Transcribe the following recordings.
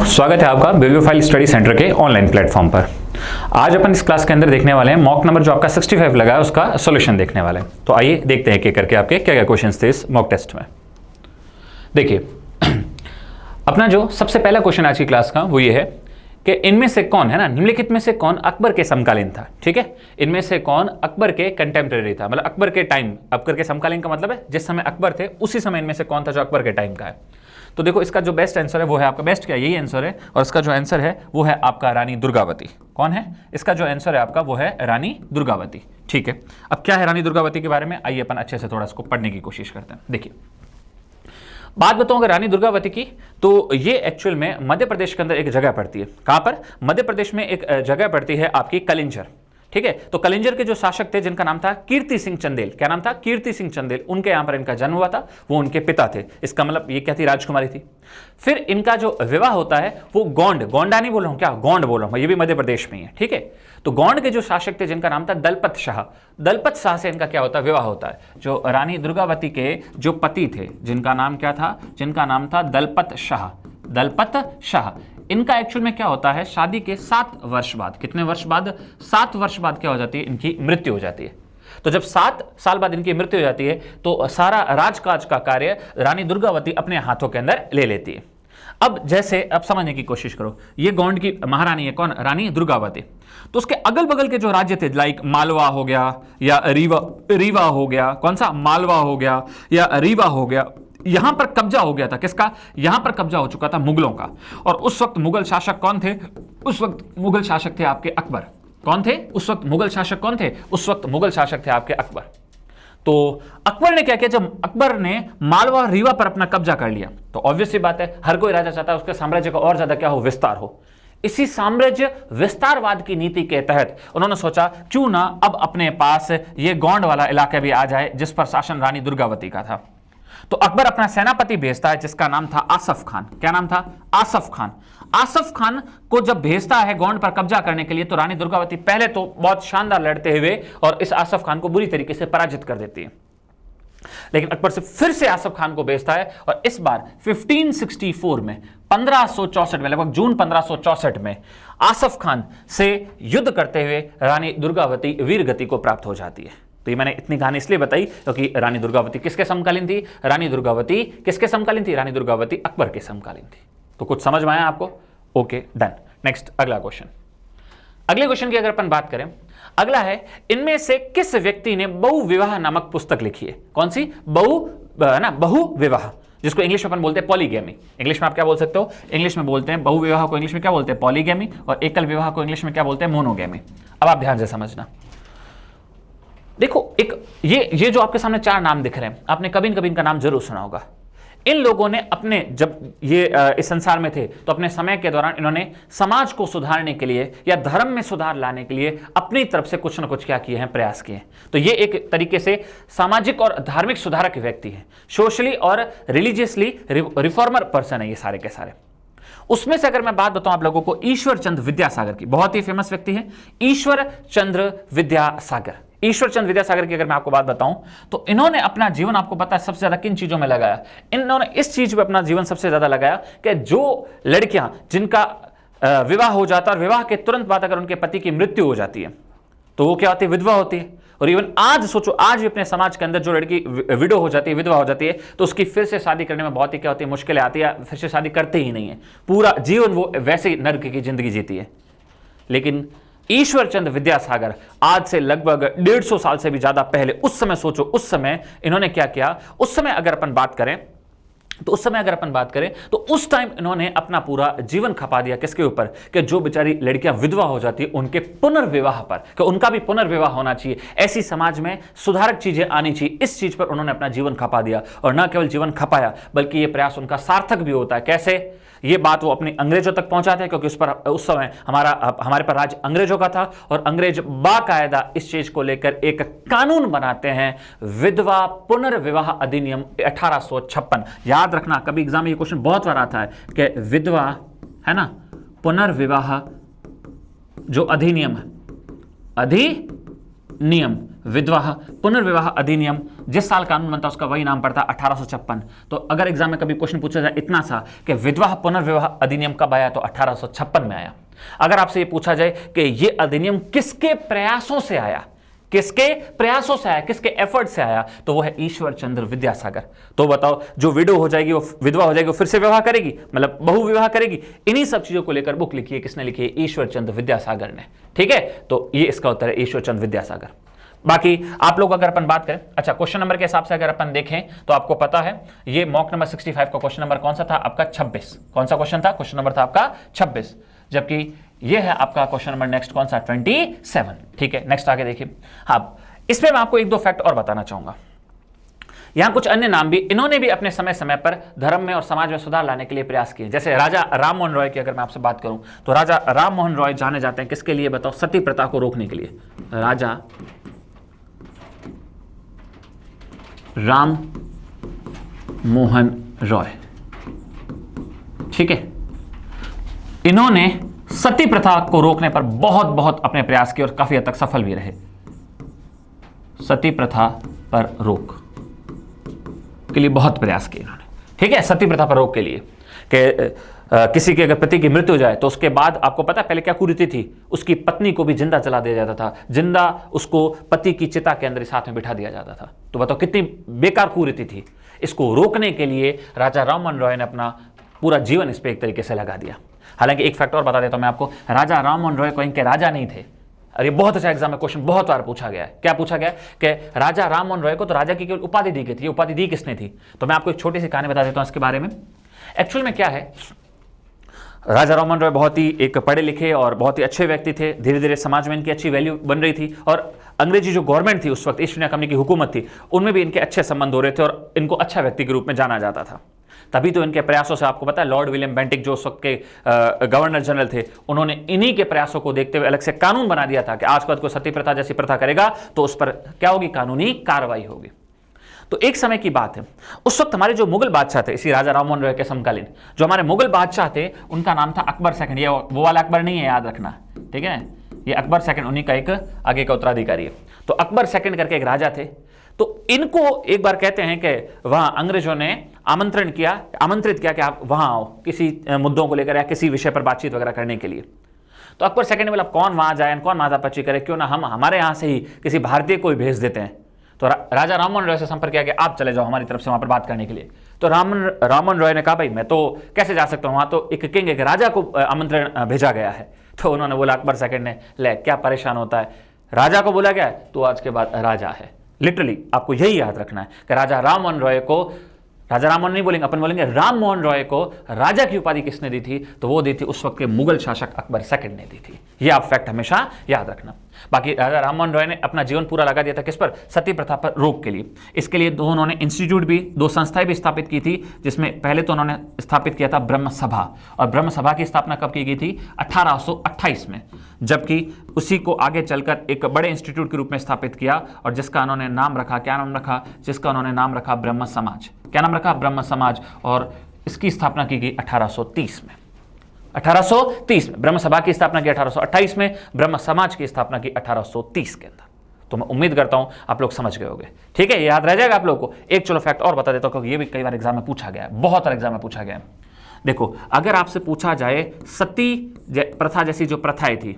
स्वागत है आपका बेबी फाइल स्टडी सेंटर के ऑनलाइन प्लेटफॉर्म पर। आज अपन इस क्लास के अंदर देखने वाले हैं मॉक नंबर जो आपका 65 लगा है उसका सॉल्यूशन देखने वाले हैं। तो आइए देखते हैं कि करके आपके क्या क्या क्वेश्चंस थे इस मॉक टेस्ट में। देखिए अपना जो सबसे पहला क्वेश्चन आज की क्लास का वो ये है कि इनमें से कौन है ना, निम्नलिखित में से कौन अकबर के समकालीन था। ठीक है, इनमें से कौन अकबर के कंटेम्परेरी था, मतलब अकबर के टाइम, अकबर के समकालीन का मतलब है जिस समय अकबर थे उसी समय इनमें से कौन था जो अकबर के टाइम का है। तो देखो इसका जो बेस्ट आंसर है वो है आपका, बेस्ट क्या यही आंसर है, और इसका जो आंसर है वो है आपका रानी दुर्गावती। कौन है इसका जो आंसर है आपका वो है रानी दुर्गावती। ठीक है, अब क्या है रानी दुर्गावती के बारे में, आइए अपन अच्छे से थोड़ा इसको पढ़ने की कोशिश करते हैं। देखिए बात बताऊं अगर रानी दुर्गावती की, तो ये एक्चुअल में मध्य प्रदेश के अंदर एक जगह पड़ती है। कहां पर? मध्य प्रदेश में एक जगह पड़ती है आपकी कलिंजर। ठीक है, तो कलिंजर के जो शासक थे जिनका नाम था कीर्ति सिंह चंदेल, क्या नाम था? कीर्ति सिंह चंदेल, उनके यहां पर इनका जन्म हुआ था, वो उनके पिता थे। इसका मतलब ये क्या थी? राजकुमारी थी। फिर इनका जो विवाह होता है वो गोंडा नहीं बोल रहा हूं, क्या गोंड बोल रहा हूं, ये भी मध्य प्रदेश में ही है। ठीक है, तो गोंड के जो शासक थे जिनका नाम था दलपत शाह से इनका क्या होता है? विवाह होता है। जो रानी दुर्गावती के जो पति थे जिनका नाम क्या था? जिनका नाम था दलपत शाह। इनका एक्चुअल में क्या होता है? शादी के 7 वर्ष बाद, कितने वर्ष बाद? 7 वर्ष बाद क्या हो जाती है? इनकी मृत्यु हो जाती है। तो जब 7 साल बाद इनकी मृत्यु हो जाती है तो सारा राजकाज का कार्य रानी दुर्गावती अपने हाथों के अंदर ले लेती है। अब जैसे अब समझने की कोशिश करो, ये गोंड की महारानी है कौन? रानी दुर्गावती। तो उसके अगल बगल के जो राज्य थे लाइक मालवा हो गया या रीवा हो गया, कौन सा? मालवा हो गया या रीवा हो गया, यहां पर कब्जा हो गया था। किसका? यहां पर कब्जा हो चुका था मुगलों का। और उस वक्त मुगल शासक कौन थे? उस वक्त मुगल शासक थे आपके अकबर। कौन थे उस वक्त? मुगल शासक कौन थे उस वक्त? मुगल शासक थे आपके अकबर। तो अकबर ने क्या किया? जब अकबर ने मालवा और रीवा पर अपना कब्जा कर लिया तो ऑब्वियस सी बात है हर कोई राजा चाहता है उसके साम्राज्य का और ज्यादा क्या हो? विस्तार हो। इसी साम्राज्य विस्तारवाद की नीति के तहत उन्होंने सोचा क्यों ना अब अपने पास ये गोंड वाला इलाका भी आ जाए जिस पर शासन रानी दुर्गावती का था। तो अकबर अपना सेनापति भेजता है जिसका नाम था आसफ खान। क्या नाम था? आसफ खान। आसफ खान को जब भेजता है गोंड पर कब्जा करने के लिए तो रानी दुर्गावती पहले तो बहुत शानदार लड़ते हुए और इस आसफ खान को बुरी तरीके से पराजित कर देती है। लेकिन अकबर से फिर से आसफ खान को भेजता है और इस बार 1564 में 1564 में लगभग जून 1564 में आसफ खान से युद्ध करते हुए रानी दुर्गावती वीर गति को प्राप्त हो जाती है। तो ये मैंने इतनी कहानी इसलिए बताई क्योंकि रानी दुर्गावती किसके समकालीन थी? रानी दुर्गावती किसके समकालीन थी? रानी दुर्गावती अकबर के समकालीन थी। तो कुछ समझ में आया आपको? Okay done. नेक्स्ट अगला क्वेश्चन। अगले क्वेश्चन की अगर अपन बात करें, अगला है इनमें से किस व्यक्ति ने बहुविवाह नामक पुस्तक लिखी है? कौन सी? बहुविवाह, जिसको इंग्लिश में अपन बोलते हैं पॉलीगैमी। इंग्लिश में आप क्या बोल सकते हो? इंग्लिश में बोलते हैं बहुविवाह को इंग्लिश में क्या बोलते हैं? पॉलीगैमी, और एकल विवाह को इंग्लिश में क्या बोलते हैं? मोनोगैमी। अब आप ध्यान से समझना। देखो एक ये जो आपके सामने 4 नाम दिख रहे हैं, आपने कभी न कभी इनका नाम जरूर सुना होगा। इन लोगों ने अपने जब ये इस संसार में थे तो अपने समय के दौरान इन्होंने समाज को सुधारने के लिए या धर्म में सुधार लाने के लिए अपनी तरफ से कुछ ना कुछ क्या किए हैं? प्रयास किए हैं। तो ये एक तरीके से सामाजिक और धार्मिक सुधारक व्यक्ति हैं, सोशली और रिलीजियसली रिफॉर्मर पर्सन है ये सारे के सारे। उसमें से अगर मैं बात बताऊं आप लोगों को ईश्वर चंद्र विद्यासागर की, बहुत ही फेमस व्यक्ति है ईश्वर चंद्र विद्यासागर। ईश्वर चंद्र विद्यासागर की अगर मैं आपको बात बताऊं तो इन्होंने अपना जीवन, आपको पता है सबसे ज्यादा किन चीजों में लगाया? इन्होंने इस चीज पे अपना जीवन सबसे ज्यादा लगाया कि जो लड़कियां जिनका विवाह हो जाता है और विवाह के तुरंत बाद अगर उनके पति की मृत्यु हो जाती है तो वो क्या होती है? विधवा होती है। और इवन आज सोचो, आज भी अपने समाज के अंदर जो लड़की विडो हो जाती है, विधवा हो जाती है, तो उसकी फिर से शादी करने में बहुत ही क्या होती है? मुश्किलें आती है, फिर से शादी करते ही नहीं है, पूरा जीवन वो वैसे ही नर्क की जिंदगी जीती है। लेकिन ईश्वर चंद्र विद्यासागर आज से लगभग 150 साल से भी ज्यादा पहले, उस समय सोचो, उस समय इन्होंने क्या किया? उस समय अगर अपन बात करें तो उस टाइम इन्होंने अपना पूरा जीवन खपा दिया किसके ऊपर? कि जो बेचारी लड़कियां विधवा हो जाती है उनके पुनर्विवाह पर, कि उनका भी पुनर्विवाह होना चाहिए, ऐसी समाज में सुधारक चीजें आनी चाहिए, इस चीज पर उन्होंने अपना जीवन खपा दिया। और न केवल जीवन खपाया बल्कि यह प्रयास उनका सार्थक भी होता है। कैसे? ये बात वो अपने अंग्रेजों तक पहुंचाते हैं क्योंकि उस समय हमारे पर राज अंग्रेजों का था और अंग्रेज बाकायदा इस चीज को लेकर एक कानून बनाते हैं, विधवा पुनर्विवाह अधिनियम 1856। याद रखना, कभी एग्जाम में ये क्वेश्चन बहुत बार आता है कि विधवा है ना पुनर्विवाह जो अधिनियम विधवा पुनर्विवाह अधिनियम, जिस साल कानून बनता उसका वही नाम पड़ता 1856। तो अगर एग्जाम में कभी क्वेश्चन पूछा जाए इतना सा कि विधवा पुनर्विवाह अधिनियम कब आया, तो 1856 में आया। अगर आपसे ये पूछा जाए कि ये अधिनियम किसके प्रयासों से आया, किसके प्रयासों से आया, किसके एफर्ट से आया, तो वो है ईश्वर चंद्र विद्यासागर। तो बताओ, जो विडो हो जाएगी, वो विधवा हो जाएगी, वो फिर से विवाह करेगी, मतलब बहु विवाह करेगी। इन्हीं सब चीजों को लेकर बुक लिखी है, किसने लिखी है? ईश्वर चंद्र विद्यासागर ने। ठीक है, तो ये इसका उत्तर है, ईश्वर चंद्र विद्यासागर। बाकी आप लोग अगर अपन बात करें, अच्छा क्वेश्चन नंबर के हिसाब से अगर अपन देखें तो आपको पता है ये मॉक नंबर 65 का क्वेश्चन नंबर कौन सा था? आपका 26। कौन सा क्वेश्चन था? क्वेश्चन नंबर था आपका 26, जबकि ये है आपका क्वेश्चन नंबर नेक्स्ट कौन सा? 27। ठीक है, नेक्स्ट आगे देखिए। हाँ, इसमें मैं आपको एक दो फैक्ट और बताना चाहूंगा। यहां कुछ अन्य नाम भी, इन्होंने भी अपने समय समय पर धर्म में और समाज में सुधार लाने के लिए प्रयास किए। जैसे राजा राम मोहन रॉय की अगर मैं आपसे बात करूं, तो राजा राम मोहन रॉय जाने जाते हैं किसके लिए बताओ? सती प्रथा को रोकने के लिए। राजा राम मोहन रॉय, ठीक है, इन्होंने सती प्रथा को रोकने पर बहुत बहुत अपने प्रयास किए और काफी हद तक सफल भी रहे। सती प्रथा पर रोक के लिए बहुत प्रयास किए इन्होंने। ठीक है, सती प्रथा पर रोक के लिए कि किसी के अगर पति की मृत्यु हो जाए तो उसके बाद आपको पता है पहले क्या कुरीति थी? उसकी पत्नी को भी जिंदा जला दिया जाता था, जिंदा उसको पति की चिता के अंदर साथ में बिठा दिया जाता था। तो बताओ कितनी बेकार कुरीति थी। इसको रोकने के लिए राजा राम मोहन रॉय ने अपना पूरा जीवन इस पे एक तरीके से लगा दिया। हालांकि एक फैक्ट और बता देता हूं मैं आपको, राजा राम मोहन रॉय कोई इनके राजा नहीं थे। अरे बहुत अच्छा एग्जाम में क्वेश्चन बहुत बार पूछा गया है। क्या पूछा गया कि राजा राम मोहन रॉय को तो राजा की केवल उपाधि दी गई थी, उपाधि दी किसने थी? तो मैं आपको एक छोटी सी कहानी बता देता हूं इसके बारे में। एक्चुअल में क्या है, राजा राम मोहन रॉय बहुत ही एक पढ़े लिखे और बहुत ही अच्छे व्यक्ति थे। धीरे धीरे समाज में इनकी अच्छी वैल्यू बन रही थी और अंग्रेजी जो गवर्नमेंट थी उस वक्त, ईस्ट इंडिया कंपनी की हुकूमत थी, उनमें भी इनके अच्छे संबंध हो रहे थे और इनको अच्छा व्यक्ति के रूप में जाना जाता था। तभी तो इनके प्रयासों से आपको पता है लॉर्ड विलियम बेंटिक जो उस वक्त के गवर्नर जनरल थे, उन्होंने इन्हीं के प्रयासों को देखते हुए अलग से कानून बना दिया था कि आज के बाद कोई सती प्रथा जैसी प्रथा करेगा तो उस पर क्या होगी? कानूनी कार्रवाई होगी। तो एक समय की बात है, उस वक्त हमारे जो मुगल बादशाह थे, इसी राजा राम मोहन रॉय के समकालीन जो हमारे मुगल बादशाह थे, उनका नाम था अकबर सेकंड। ये वो वाला अकबर नहीं है, याद रखना, ठीक है? ये अकबर सेकंड उन्हीं का एक आगे का उत्तराधिकारी है। तो अकबर सेकंड करके एक राजा थे। तो इनको एक बार कहते हैं कि वहां अंग्रेजों ने आमंत्रित किया कि आप वहां आओ किसी मुद्दों को लेकर या किसी विषय पर बातचीत वगैरह करने के लिए। तो अकबर सेकंड ने बोला कौन वहां जाए, कौन वहां बातचीत करे, क्यों ना हम हमारे यहां से ही किसी भारतीय को भेज देते हैं। तो राजा राम मोहन रॉय से संपर्क किया कि आप चले जाओ हमारी तरफ से वहां पर बात करने के लिए। तो राम मोहन रॉय ने कहा भाई मैं तो कैसे जा सकता हूं, वहां तो एक किंग, एक राजा को आमंत्रण भेजा गया है। तो उन्होंने बोला अकबर सेकंड ने, ले क्या परेशान होता है, राजा को बोला गया है तो आज के बाद राजा है। लिटरली आपको यही याद रखना है कि राजा राम मोहन रॉय को, राजा राम मोहन नहीं बोलेंगे, अपन बोलेंगे राम मोहन रॉय को राजा की उपाधि किसने दी थी? तो वो दी थी उस वक्त के मुगल शासक अकबर सेकंड ने दी थी। ये आप फैक्ट हमेशा याद रखना। बाकी राजा राम मोहन रॉय ने अपना जीवन पूरा लगा दिया था किस पर? सती प्रथा पर रोक के लिए। इसके लिए उन्होंने इंस्टीट्यूट भी, दो संस्थाएं भी स्थापित की थी, जिसमें पहले तो उन्होंने स्थापित किया था ब्रह्म सभा। और ब्रह्म सभा की स्थापना कब की गई थी? 1828 में, जबकि उसी को आगे चलकर एक बड़े इंस्टीट्यूट के रूप में स्थापित किया और जिसका उन्होंने नाम रखा, क्या नाम रखा? जिसका उन्होंने नाम रखा ब्रह्म समाज। क्या नाम रखा? ब्रह्म समाज। और इसकी स्थापना की गई 1830 में। 1830 में ब्रह्म सभा की स्थापना की 1828 में, ब्रह्म समाज की स्थापना की 1830 के अंदर। तो मैं उम्मीद करता हूं आप लोग समझ गए होंगे। ठीक है, ये याद रह जाएगा आप लोगों को। एक चलो फैक्ट और बता देता हूं क्योंकि ये भी कई बार एग्जाम में पूछा गया है, बहुत बार एग्जाम में पूछा गया है। देखो, अगर आपसे पूछा जाए सती प्रथा जैसी जो प्रथाएं थी,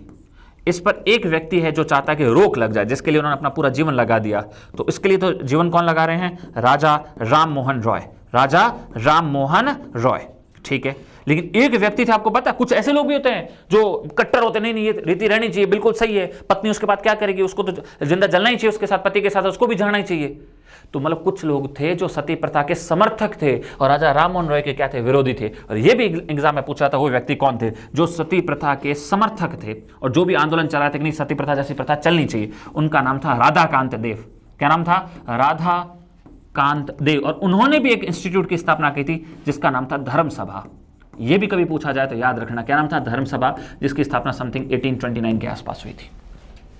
इस पर एक व्यक्ति है जो चाहता है कि रोक लग जाए, जिसके लिए उन्होंने अपना पूरा जीवन लगा दिया। तो इसके लिए तो जीवन कौन लगा रहे हैं? राजा राम मोहन रॉय। राजा राम मोहन रॉय, ठीक है। लेकिन एक व्यक्ति थे, आपको पता है कुछ ऐसे लोग भी होते हैं जो कट्टर होते हैं, नहीं ये रीति रहनी चाहिए, बिल्कुल सही है, पत्नी उसके बाद क्या करेगी, उसको तो जिंदा जलना ही चाहिए, उसके साथ पति के साथ उसको भी जाना ही चाहिए। तो मतलब कुछ लोग थे जो सती प्रथा के समर्थक थे और राजा राम मोहन रॉय के क्या थे? विरोधी थे। और ये भी एग्जाम में पूछा था वो व्यक्ति कौन थे जो सती प्रथा के समर्थक थे और जो भी आंदोलन चला थे कि नहीं सती प्रथा जैसी प्रथा चलनी चाहिए। उनका नाम था राधाकांत देव। क्या नाम था? राधाकांत देव। और उन्होंने भी एक इंस्टीट्यूट की स्थापना की थी जिसका नाम था धर्म सभा। ये भी कभी पूछा जाए तो याद रखना, क्या नाम था? धर्म सभा, जिसकी स्थापना समथिंग 1829 के आसपास हुई थी।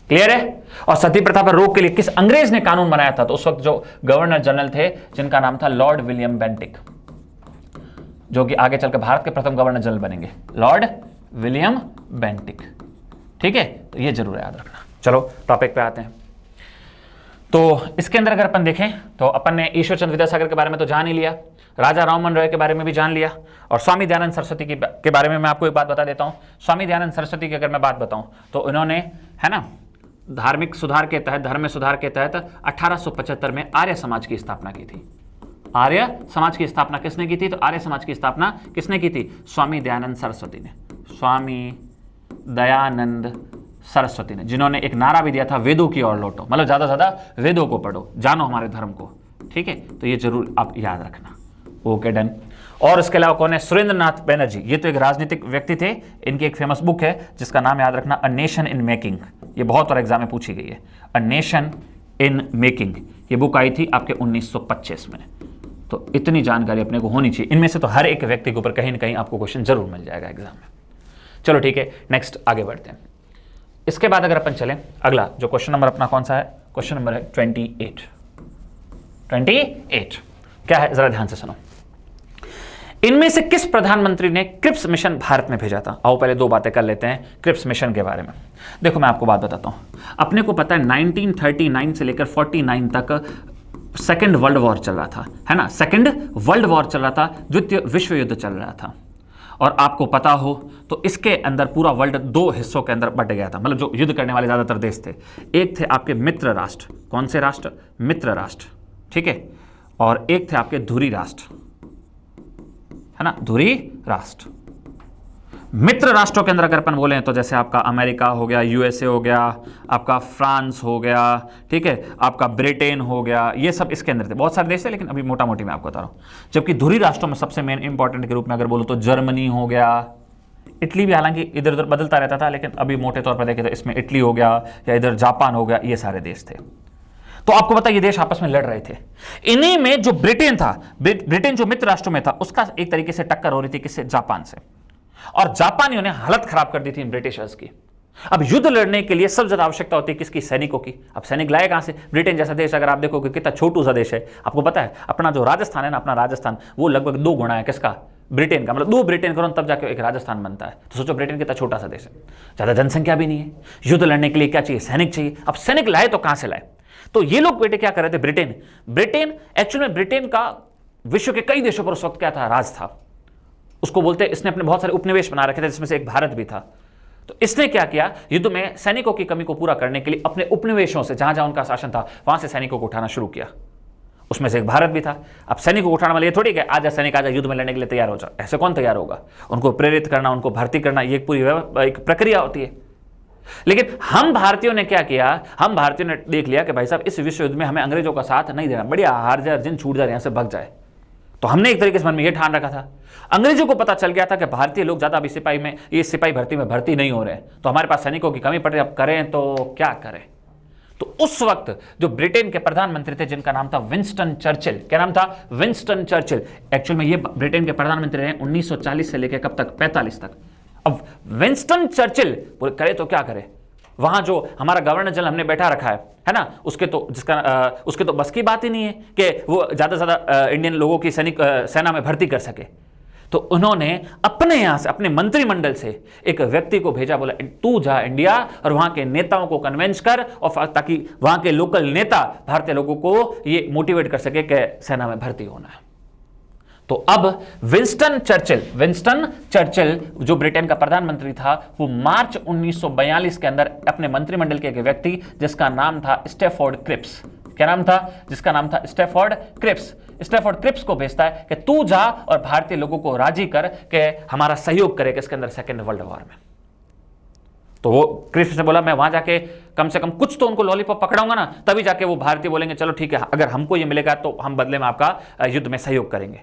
क्लियर है? और सती प्रथा पर रोक के लिए किस अंग्रेज ने कानून बनाया था? तो उस वक्त जो गवर्नर जनरल थे जिनका नाम था लॉर्ड विलियम बेंटिक, जो कि आगे चलकर भारत के प्रथम गवर्नर जनरल बनेंगे, लॉर्ड विलियम बेंटिक। ठीक है, तो ये जरूर याद रखना। चलो टॉपिक पे आते हैं। तो इसके अंदर अगर अपन देखें तो अपन ने ईश्वर चंद्र विद्यासागर के बारे में तो जान ही लिया, राजा राममोहन रॉय के बारे में भी जान लिया, और स्वामी दयानंद सरस्वती के बारे में मैं आपको एक बात बता देता हूं। स्वामी दयानंद सरस्वती की अगर मैं बात बताऊं तो इन्होंने, है ना, धार्मिक सुधार के तहत, धर्म में सुधार के तहत 1875 में आर्य समाज की स्थापना की थी। आर्य समाज की स्थापना किसने की थी? तो आर्य समाज की स्थापना किसने की थी? स्वामी दयानंद सरस्वती ने। स्वामी दयानंद सरस्वती ने, जिन्होंने एक नारा भी दिया था, वेदों की ओर लौटो, मतलब ज्यादा से ज्यादा वेदों को पढ़ो, जानो हमारे धर्म को। ठीक है, तो ये जरूर आप याद रखना। Okay, done. और इसके अलावा कौन है? सुरेंद्रनाथ बैनर्जी, ये तो एक राजनीतिक व्यक्ति थे। इनकी एक फेमस बुक है जिसका नाम याद रखना, अ नेशन इन मेकिंग। ये बहुत बार एग्जाम में पूछी गई है, अ नेशन इन मेकिंग। ये बुक आई थी आपके 1925 में। तो इतनी जानकारी अपने को होनी चाहिए। इनमें से तो हर एक व्यक्ति के ऊपर कहीं ना कहीं आपको क्वेश्चन जरूर मिल जाएगा एग्जाम में। चलो ठीक है, नेक्स्ट आगे बढ़ते हैं। इसके बाद अगर अपन चलें, अगला जो क्वेश्चन नंबर अपना कौन सा है? क्वेश्चन नंबर है 28। 28 क्या है? जरा ध्यान से सुनो। इनमें से किस प्रधानमंत्री ने क्रिप्स मिशन भारत में भेजा था? आओ पहले दो बातें कर लेते हैं क्रिप्स मिशन के बारे में। देखो मैं आपको बात बताता हूं। अपने को पता है 1939 से लेकर 49 तक सेकेंड वर्ल्ड वॉर चल रहा था, है ना। सेकेंड वर्ल्ड वॉर चल रहा था, द्वितीय विश्व युद्ध चल रहा था। और आपको पता हो तो इसके अंदर पूरा वर्ल्ड दो हिस्सों के अंदर बट गया था, मतलब जो युद्ध करने वाले ज्यादातर देश थे। एक थे आपके मित्र राष्ट्र। कौन से राष्ट्र? मित्र राष्ट्र, ठीक है। और एक थे आपके धुरी राष्ट्र, है ना, धुरी राष्ट्र। मित्र राष्ट्रों के अंदर अगर अपन बोले तो जैसे आपका अमेरिका हो गया, यूएसए हो गया, आपका फ्रांस हो गया, ठीक है, आपका ब्रिटेन हो गया, ये सब इसके अंदर थे। बहुत सारे देश थे लेकिन अभी मोटा मोटी मैं आपको बता रहा हूं। जबकि धुरी राष्ट्रों में सबसे मेन इंपॉर्टेंट के रूप में अगर बोलो तो जर्मनी हो गया, इटली भी, हालांकि इधर उधर बदलता रहता था, लेकिन अभी मोटे तौर पर देखें तो इसमें इटली हो गया या इधर जापान हो गया, ये सारे देश थे। तो आपको पता ये देश आपस में लड़ रहे थे। इन्हीं में जो ब्रिटेन था, ब्रिटेन जो मित्र राष्ट्रों में था, उसका एक तरीके से टक्कर हो रही थी किससे? जापान से। और जापानियों ने हालत खराब कर दी थी ब्रिटिशर्स की। अब युद्ध लड़ने के लिए सबसे ज्यादा आवश्यकता होती है किसकी? सैनिकों की। अब सैनिक लाए कहां से? ब्रिटेन जैसा देश अगर आप देखोगे कितना छोटू सा देश है। आपको पता है अपना जो राजस्थान है ना, अपना राजस्थान, वो लगभग 2 गुना है किसका? ब्रिटेन का। मतलब 2 ब्रिटेन करो तब जाके एक राजस्थान बनता है। तो सोचो ब्रिटेन कितना छोटा सा देश है, ज्यादा जनसंख्या भी नहीं है। युद्ध लड़ने के लिए क्या चाहिए? सैनिक चाहिए। अब सैनिक लाए तो कहां से लाए? तो ये लोग बेटे क्या कर रहे थे? ब्रिटेन एक्चुअली में ब्रिटेन का विश्व के कई देशों पर उस वक्त क्या था? राज था। उसको बोलते, इसने अपने बहुत सारे उपनिवेश बना रखे थे जिसमें से एक भारत भी था। तो इसने क्या किया? युद्ध में सैनिकों की कमी को पूरा करने के लिए अपने उपनिवेशों से, जहां जहां उनका शासन था, वहां से सैनिकों को उठाना शुरू किया। उसमें से एक भारत भी था। अब सैनिकों को उठाने वाले ये थोड़ी कि आजा सैनिक आजा युद्ध में लड़ने के लिए तैयार हो जा, ऐसे कौन तैयार होगा? उनको प्रेरित करना, उनको भर्ती करना, ये पूरी एक प्रक्रिया होती है। लेकिन हम भारतीयों ने क्या किया? हम भारतीयों ने देख लिया कि भाई साहब इस विश्व युद्ध में हमें अंग्रेजों का साथ नहीं देना, बढ़िया हार जाए, अर्जुन छूट जाए, यहां से भाग जाए। तो हमने एक तरीके से मन में यह ठान रखा था। अंग्रेजों को पता चल गया था कि भारतीय लोग ज्यादा अभी सिपाही भर्ती में भर्ती नहीं हो रहे, तो हमारे पास सैनिकों की कमी पड़ रही है, अब करें तो क्या करें? तो उस वक्त जो ब्रिटेन के प्रधानमंत्री थे जिनका नाम था विंस्टन चर्चिल, क्या नाम था? Winston Churchill. एक्चुअल में ये ब्रिटेन के प्रधानमंत्री रहे 1940 से लेकर कब तक? 45 तक। अब विंस्टन चर्चिल करे तो क्या करे? वहां जो हमारा गवर्नर जनरल हमने बैठा रखा है ना, उसके तो बस की बात ही नहीं है कि वो ज्यादा से ज्यादा इंडियन लोगों की सेना में भर्ती कर सके। तो उन्होंने अपने यहां से, अपने मंत्रिमंडल से एक व्यक्ति को भेजा, बोला तू जा इंडिया और वहां के नेताओं को कन्विंस कर, और ताकि वहां के लोकल नेता भारतीय लोगों को ये मोटिवेट कर सके कि सेना में भर्ती होना है। तो अब विंस्टन चर्चिल जो ब्रिटेन का प्रधानमंत्री था, वो मार्च 1942 के अंदर अपने मंत्रिमंडल के एक व्यक्ति जिसका नाम था स्टैफोर्ड क्रिप्स, क्या नाम था? जिसका नाम था स्टैफोर्ड क्रिप्स को भेजता है कि तू जा और भारतीय लोगों को राजी कर के हमारा सहयोग करे किसके अंदर? सेकेंड वर्ल्ड वॉर में। तो वो क्रिप्स ने बोला मैं वहां जाके कम से कम कुछ तो उनको लॉलीपॉप पकड़ाऊंगा ना, तभी जाके वो भारतीय बोलेंगे चलो ठीक है, अगर हमको ये मिलेगा तो हम बदले में आपका युद्ध में सहयोग करेंगे।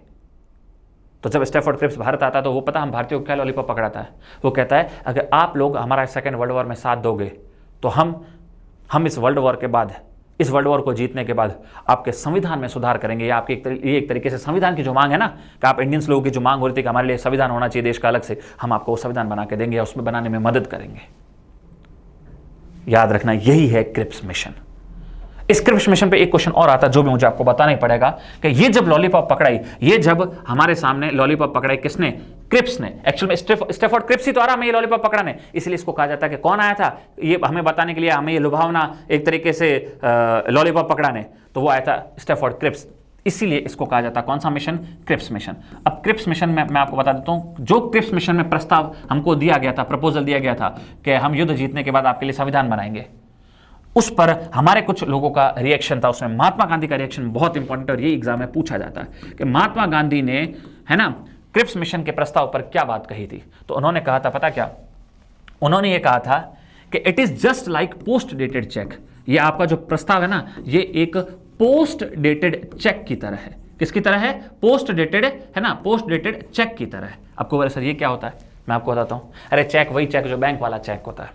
तो जब स्टैफोर्ड क्रिप्स भारत आता है तो वो पता हम भारतीयों को क्या लॉलीपॉप पकड़ाता है? वो कहता है अगर आप लोग हमारा सेकेंड वर्ल्ड वॉर में साथ दोगे तो हम इस वर्ल्ड वॉर के बाद, इस वर्ल्ड वॉर को जीतने के बाद आपके संविधान में सुधार करेंगे। या आपकी एक तरीके से संविधान की जो मांग है ना, कि आप इंडियंस लोगों की जो मांग हो रही थी कि हमारे लिए संविधान होना चाहिए देश का अलग से, हम आपको संविधान बना के देंगे, उसमें बनाने में मदद करेंगे। याद रखना यही है क्रिप्स मिशन। इस क्रिप्स मिशन पे एक क्वेश्चन और आता है जो भी मुझे आपको बताना ही पड़ेगा कि ये जब लॉलीपॉप पकड़ाई, ये जब हमारे सामने लॉलीपॉप पकड़ाई किसने? क्रिप्स ने। एक्चुअल में स्टैफोर्ड क्रिप्स ही तो आ रहा हमें ये लॉलीपॉप पकड़ाने, इसलिए इसको कहा जाता है कि कौन आया था ये हमें बताने के लिए, हमें ये लुभावना एक तरीके से लॉलीपॉप पकड़ाने, तो वो आया था स्टैफोर्ड क्रिप्स, इसीलिए इसको कहा जाता है कौन सा मिशन? Cripps mission. अब क्रिप्स मिशन में मैं आपको बता देता हूं, जो क्रिप्स मिशन में प्रस्ताव हमको दिया गया था, प्रपोजल दिया गया था कि हम युद्ध जीतने के बाद आपके लिए संविधान बनाएंगे, उस पर हमारे कुछ लोगों का रिएक्शन था। उसमें महात्मा गांधी का रिएक्शन बहुत इंपॉर्टेंट है और ये एग्जाम में पूछा जाता है कि महात्मा गांधी ने, है ना, क्रिप्स मिशन के प्रस्ताव पर क्या बात कही थी। तो उन्होंने कहा था, पता क्या उन्होंने ये कहा था कि it is just like post dated cheque. ये आपका जो प्रस्ताव है ना, ये एक पोस्ट डेटेड चेक की तरह है। किसकी तरह है? पोस्ट डेटेड, है ना, पोस्ट डेटेड चेक की तरह है। आपको बोले सर ये क्या होता है? मैं आपको बताता हूं। अरे चेक वही चेक जो बैंक वाला चेक होता है,